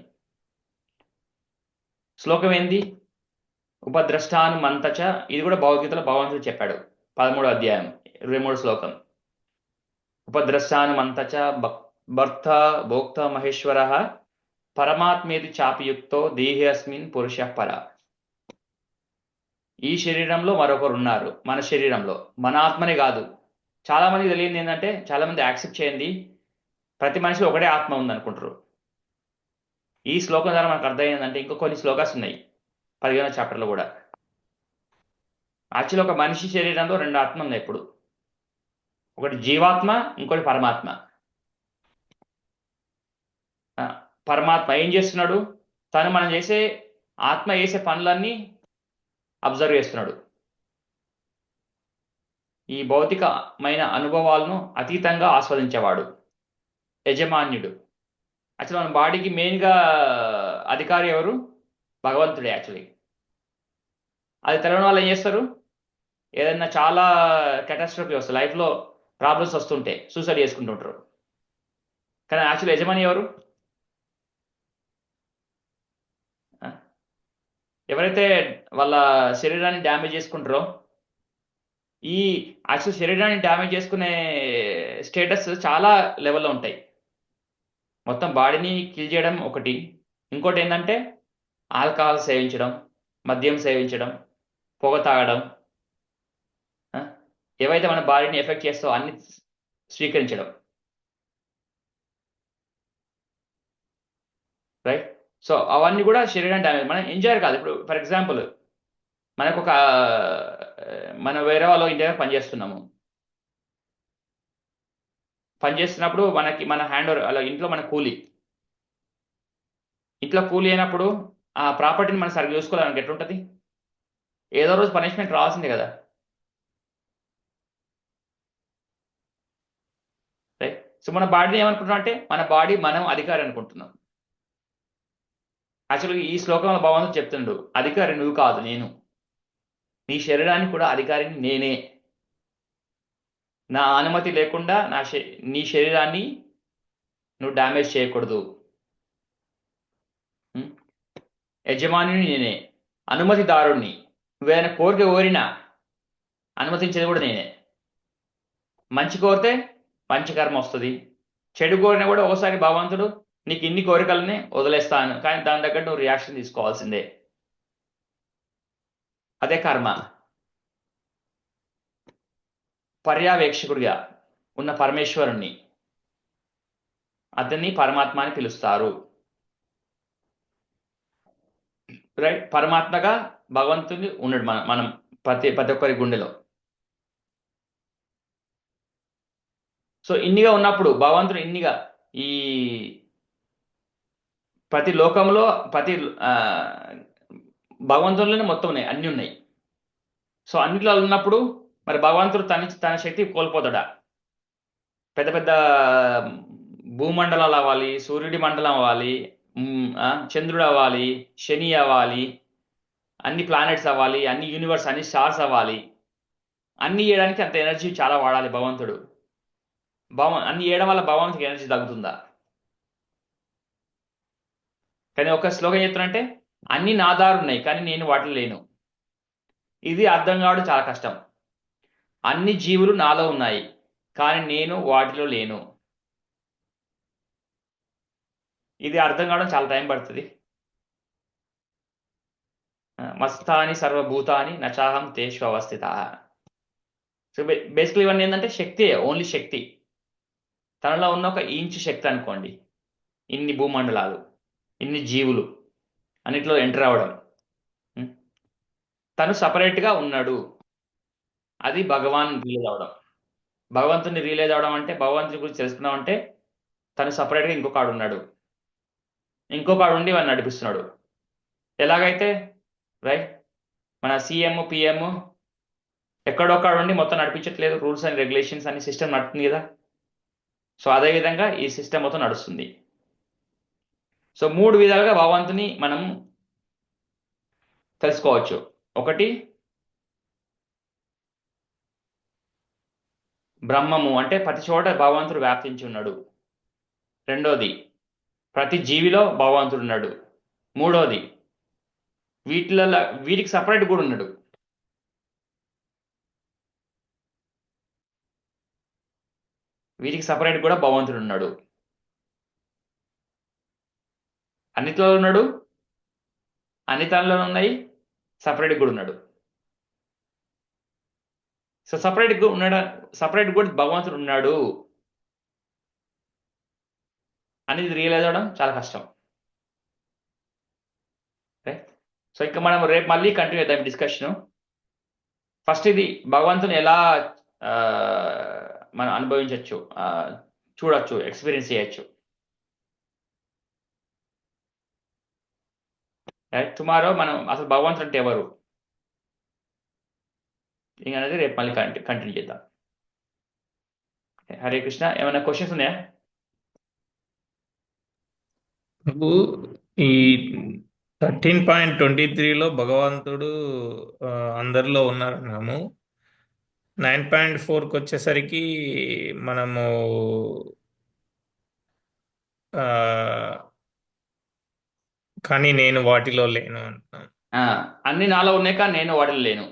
శ్లోకం ఏంది, ఉపద్రష్టాను మంతచ. ఇది కూడా భగవద్గీతలో భగవంతుడు చెప్పాడు, 13వ అధ్యాయం 23వ శ్లోకం. ఉపద్రష్టాను మంతచ భర్త భోక్త మహేశ్వర పరమాత్మేది చాపియుక్తో దేహి అస్మిన్ పురుష పర. ఈ శరీరంలో మరొకరు ఉన్నారు, మన శరీరంలో, మన ఆత్మనే కాదు. చాలా మంది తెలియదు ఏంటంటే, చాలా మంది యాక్సెప్ట్ చేయండి ప్రతి మనిషిలో ఒకటే ఆత్మ ఉంది అనుకుంటారు. ఈ శ్లోకం ద్వారా మనకు అర్థమైందంటే ఇంకో కొన్ని శ్లోకాస్ ఉన్నాయి 15వ చాప్టర్లో కూడా. యాక్చువల్లీ ఒక మనిషి శరీరంలో 2 ఆత్మ ఉన్నాయి ఎప్పుడు, ఒకటి జీవాత్మ, ఇంకోటి పరమాత్మ. పరమాత్మ ఏం చేస్తున్నాడు, తను మనం చేసే ఆత్మ చేసే పనులన్నీ అబ్జర్వ్ చేస్తున్నాడు. ఈ భౌతికమైన అనుభవాలను అతీతంగా ఆస్వాదించేవాడు, యజమాన్యుడు. యాక్చువల్లీ మన బాడీకి మెయిన్గా అధికారి ఎవరు? భగవంతుడే యాక్చువల్లీ. అది తెలవని వాళ్ళు ఏం చేస్తారు, ఏదైనా చాలా కెటాస్ట్రోఫీ వస్తుంది, లైఫ్లో ప్రాబ్లమ్స్ వస్తుంటే సూసైడ్ చేసుకుంటుంటారు. కానీ యాక్చువల్లీ యజమాని ఎవరు? ఎవరైతే వాళ్ళ శరీరాన్ని డ్యామేజ్ చేసుకుంటారో, ఈ యాక్చువల్ శరీరాన్ని డ్యామేజ్ చేసుకునే స్టేటస్ చాలా లెవెల్లో ఉంటాయి. మొత్తం బాడీని కిల్ చేయడం ఒకటి, ఇంకోటి ఏంటంటే ఆల్కహాల్ సేవించడం, మద్యం సేవించడం, పొగ తాగడం, ఏవైతే మన బాడీని ఎఫెక్ట్ చేస్తావో అన్ని స్వీకరించడం. రైట్. సో అవన్నీ కూడా శరీరం డ్యామేజ్, మనం ఎంజాయ్ కాదు. ఇప్పుడు ఫర్ ఎగ్జాంపుల్ మనకు ఒక మనం వేరే వాళ్ళ ఇంటి దగ్గర పనిచేస్తున్నాము. పనిచేస్తున్నప్పుడు మన హ్యాండ్ ఓవర్ అలా ఇంట్లో మన కూలి అయినప్పుడు ఆ ప్రాపర్టీని మనం సరిగ్గా చూసుకోవాలని ఎట్లుంటుంది? ఏదో రోజు పనిష్మెంట్ రావాల్సిందే కదా, రైట్? సో మన బాడీని ఏమనుకుంటున్నాం అంటే మన బాడీ మనం అధికారి అనుకుంటున్నాం. యాక్చువల్గా ఈ శ్లోకంలో భగవంతుడు చెప్తుండు, అధికారి నువ్వు కాదు నేను, నీ శరీరానికి కూడా అధికారిని నేనే. నా అనుమతి లేకుండా నీ శరీరాన్ని నువ్వు డ్యామేజ్ చేయకూడదు. ఉం? యజమానిని నేనే, అనుమతిదారుణ్ణి. నువ్వేదైనా కోరిక కోరినా అనుమతించేది కూడా నేనే. మంచి కోరితే మంచి కర్మ వస్తుంది, చెడు కోరినా కూడా ఒకసారి భగవంతుడు నీకు ఇన్ని కోరికలని వదిలేస్తాను, కానీ దాని దగ్గర నువ్వు రియాక్షన్ తీసుకోవాల్సిందే. అదే కర్మ. పర్యవేక్షకుడిగా ఉన్న పరమేశ్వరుణ్ణి, అతన్ని పరమాత్మ అని పిలుస్తారు, రైట్? పరమాత్మగా భగవంతుని ఉన్నాడు మనం ప్రతి ఒక్కరి గుండెలో. సో ఇన్నిగా ఉన్నప్పుడు భగవంతుడు ఇన్నిగా ఈ ప్రతి లోకంలో భగవంతుల్లోనే మొత్తం ఉన్నాయి, అన్నీ ఉన్నాయి. సో అన్నిట్లో ఉన్నప్పుడు మరి భగవంతుడు తన శక్తి కోల్పోతాడా? పెద్ద పెద్ద భూమండలాలు అవ్వాలి, సూర్యుడి మండలం అవ్వాలి, చంద్రుడు అవ్వాలి, శని అవ్వాలి, అన్ని ప్లానెట్స్ అవ్వాలి, అన్ని యూనివర్స్, అన్ని స్టార్స్ అవ్వాలి. అన్ని చేయడానికి అంత ఎనర్జీ చాలా వాడాలి భగవంతుడు. అన్ని చేయడం వల్ల భగవంతుడికి ఎనర్జీ తగ్గుతుందా? కానీ ఒక శ్లోకం చెప్తానంటే అన్ని నా దారి ఉన్నాయి కానీ నేను వాటిలో లేను. ఇది అర్థం కావడం చాలా కష్టం. అన్ని జీవులు నాలో ఉన్నాయి కానీ నేను వాటిలో లేను. ఇది అర్థం కావడం చాలా టైం పడుతుంది. మస్తాని సర్వభూతాని నచాహం తేషు అవస్థిత. సో బేసికలీ ఇవన్నీ ఏంటంటే శక్తి, ఓన్లీ శక్తి. తనలో ఉన్న ఒక ఇంచు శక్తి అనుకోండి, ఇన్ని భూమండలాలు, ఇన్ని జీవులు అన్నిట్లో ఎంటర్ అవ్వడం. తను సపరేట్గా ఉన్నాడు, అది భగవాన్ రియలైజ్ అవడం. భగవంతుని రియలైజ్ అవడం అంటే భగవంతుని గురించి తెలుసుకున్నాం అంటే తను సపరేట్గా ఇంకొకడు ఉన్నాడు, ఇంకొకడు ఉండి వాడిని నడిపిస్తున్నాడు. ఎలాగైతే రైట్ మన సీఎం పిఎం ఎక్కడొక్కడ ఉండి మొత్తం నడిపించట్లేదు, రూల్స్ అండ్ రెగ్యులేషన్స్ అన్ని సిస్టమ్ నడుస్తుంది కదా. సో అదేవిధంగా ఈ సిస్టమ్ మొత్తం నడుస్తుంది. సో 3 విధాలుగా భగవంతుని మనం తెలుసుకోవచ్చు. ఒకటి బ్రహ్మము అంటే ప్రతి చోట భగవంతుడు వ్యాప్తించి ఉన్నాడు. రెండోది ప్రతి జీవిలో భగవంతుడు ఉన్నాడు. మూడోది వీటికి సపరేట్ కూడా ఉన్నాడు. వీటికి సపరేట్ కూడా భగవంతుడు ఉన్నాడు. అన్నిట్లో ఉన్నాడు, అన్ని తనలో ఉన్నాయి, సపరేట్ కూడా ఉన్నాడు. సో సపరేట్ కూడా భగవంతుడు ఉన్నాడు అనేది రియలైజ్ అవ్వడం చాలా కష్టం. సో ఇంకా మనం రేపు మళ్ళీ కంటిన్యూ చేద్దాం డిస్కషన్. ఫస్ట్ ఇది భగవంతుని ఎలా మనం అనుభవించవచ్చు, చూడొచ్చు, ఎక్స్పీరియన్స్ చేయొచ్చు. రైట్? టుమారో మనం అసలు భగవంతుడు అంటే ఎవరు ఇంకనేది రేపు మళ్ళీ కంటిన్యూ చేద్దాం. హరే కృష్ణ. ఏమైనా క్వశ్చన్స్ ఉన్నాయా? ప్రభు, ఈ 13.23లో భగవంతుడు అందరిలో ఉన్నారన్నాము. 9.4కి వచ్చేసరికి మనము కానీ నేను వాటిలో లేను అంటున్నాం. అన్ని నాలో ఉన్నాయి కానీ నేను వాటిలో లేను.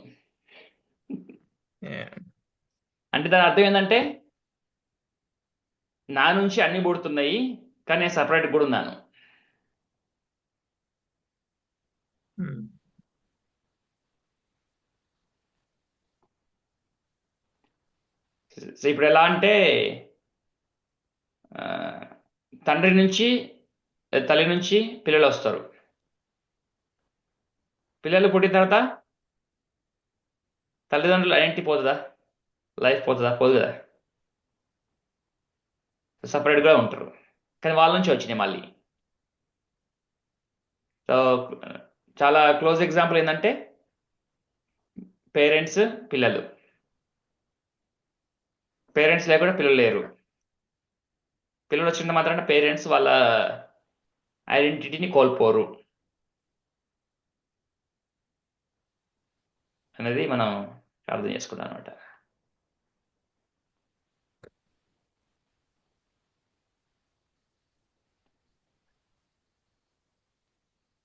అంటే దాని అర్థం ఏంటంటే నా నుంచి అన్ని పుడుతున్నాయి కానీ నేను సపరేట్ కూడా ఉన్నాను. సో ఇప్పుడు ఎలా అంటే తల్లి నుంచి పిల్లలు వస్తారు. పిల్లలు పుట్టిన తర్వాత తల్లిదండ్రుల ఐడెంటిటీ పోతుందా? లైఫ్ పోతుందా? పోదు కదా. సపరేట్గా ఉంటారు, కానీ వాళ్ళ నుంచి వచ్చినాయి మళ్ళీ. సో చాలా క్లోజ్ ఎగ్జాంపుల్ ఏంటంటే పేరెంట్స్, పిల్లలు. పేరెంట్స్ లేకుండా పిల్లలు లేరు. పిల్లలు వచ్చిన మాత్రాన పేరెంట్స్ వాళ్ళ ఐడెంటిటీని కోల్పోరు అనేది మనం అర్థం చేసుకున్నాం అనమాట.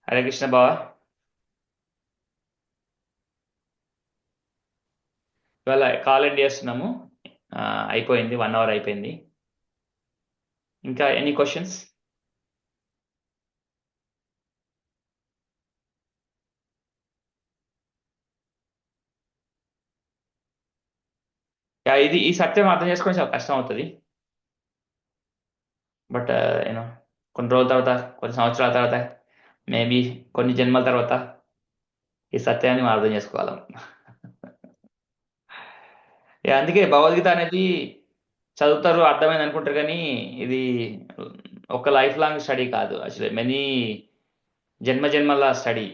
హరే కృష్ణ బావ. ఇవాళ కాల్ ఎండ్ చేస్తున్నాము. అయిపోయింది, 1 hour అయిపోయింది. ఇంకా ఎనీ క్వశ్చన్స్? ఈ సత్యం అర్థం చేసుకోవడం చాలా కష్టం అవుతుంది. బట్ యూనో కొన్ని రోజుల తర్వాత, కొన్ని సంవత్సరాల తర్వాత, మేబీ కొన్ని జన్మల తర్వాత ఈ సత్యాన్ని మనం అర్థం చేసుకోగలం. అందుకే భగవద్గీత అనేది చదువుతారు, అర్థమైంది అనుకుంటారు, కానీ ఇది ఒక లైఫ్ లాంగ్ స్టడీ కాదు. అసలు మెనీ జన్మల స్టడీ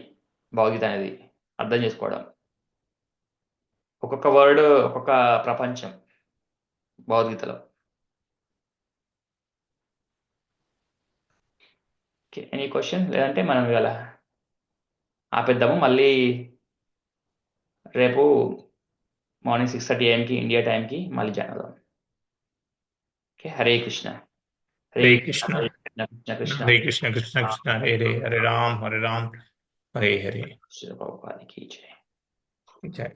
భగవద్గీత అనేది అర్థం చేసుకోవడం. ఒక్కొక్క వర్డ్ ఒక్కొక్క ప్రపంచం భగవద్గీతలో. Okay, any question? లేదంటే మనం ఇవాళ ఆపేద్దాము. మళ్ళీ రేపు మార్నింగ్ 6:30 AM ఇండియా టైంకి మళ్ళీ జాయిన్ అవుదాం. ఓకే, హరే కృష్ణ. హరే కృష్ణ. హరే కృష్ణ, కృష్ణ కృష్ణ, హరే కృష్ణ కృష్ణ కృష్ణ హరే హరే, హరే రామ్ హరే రామ్, హరే హరే. శ్రీ ప్రభుపాదికి జై. జై.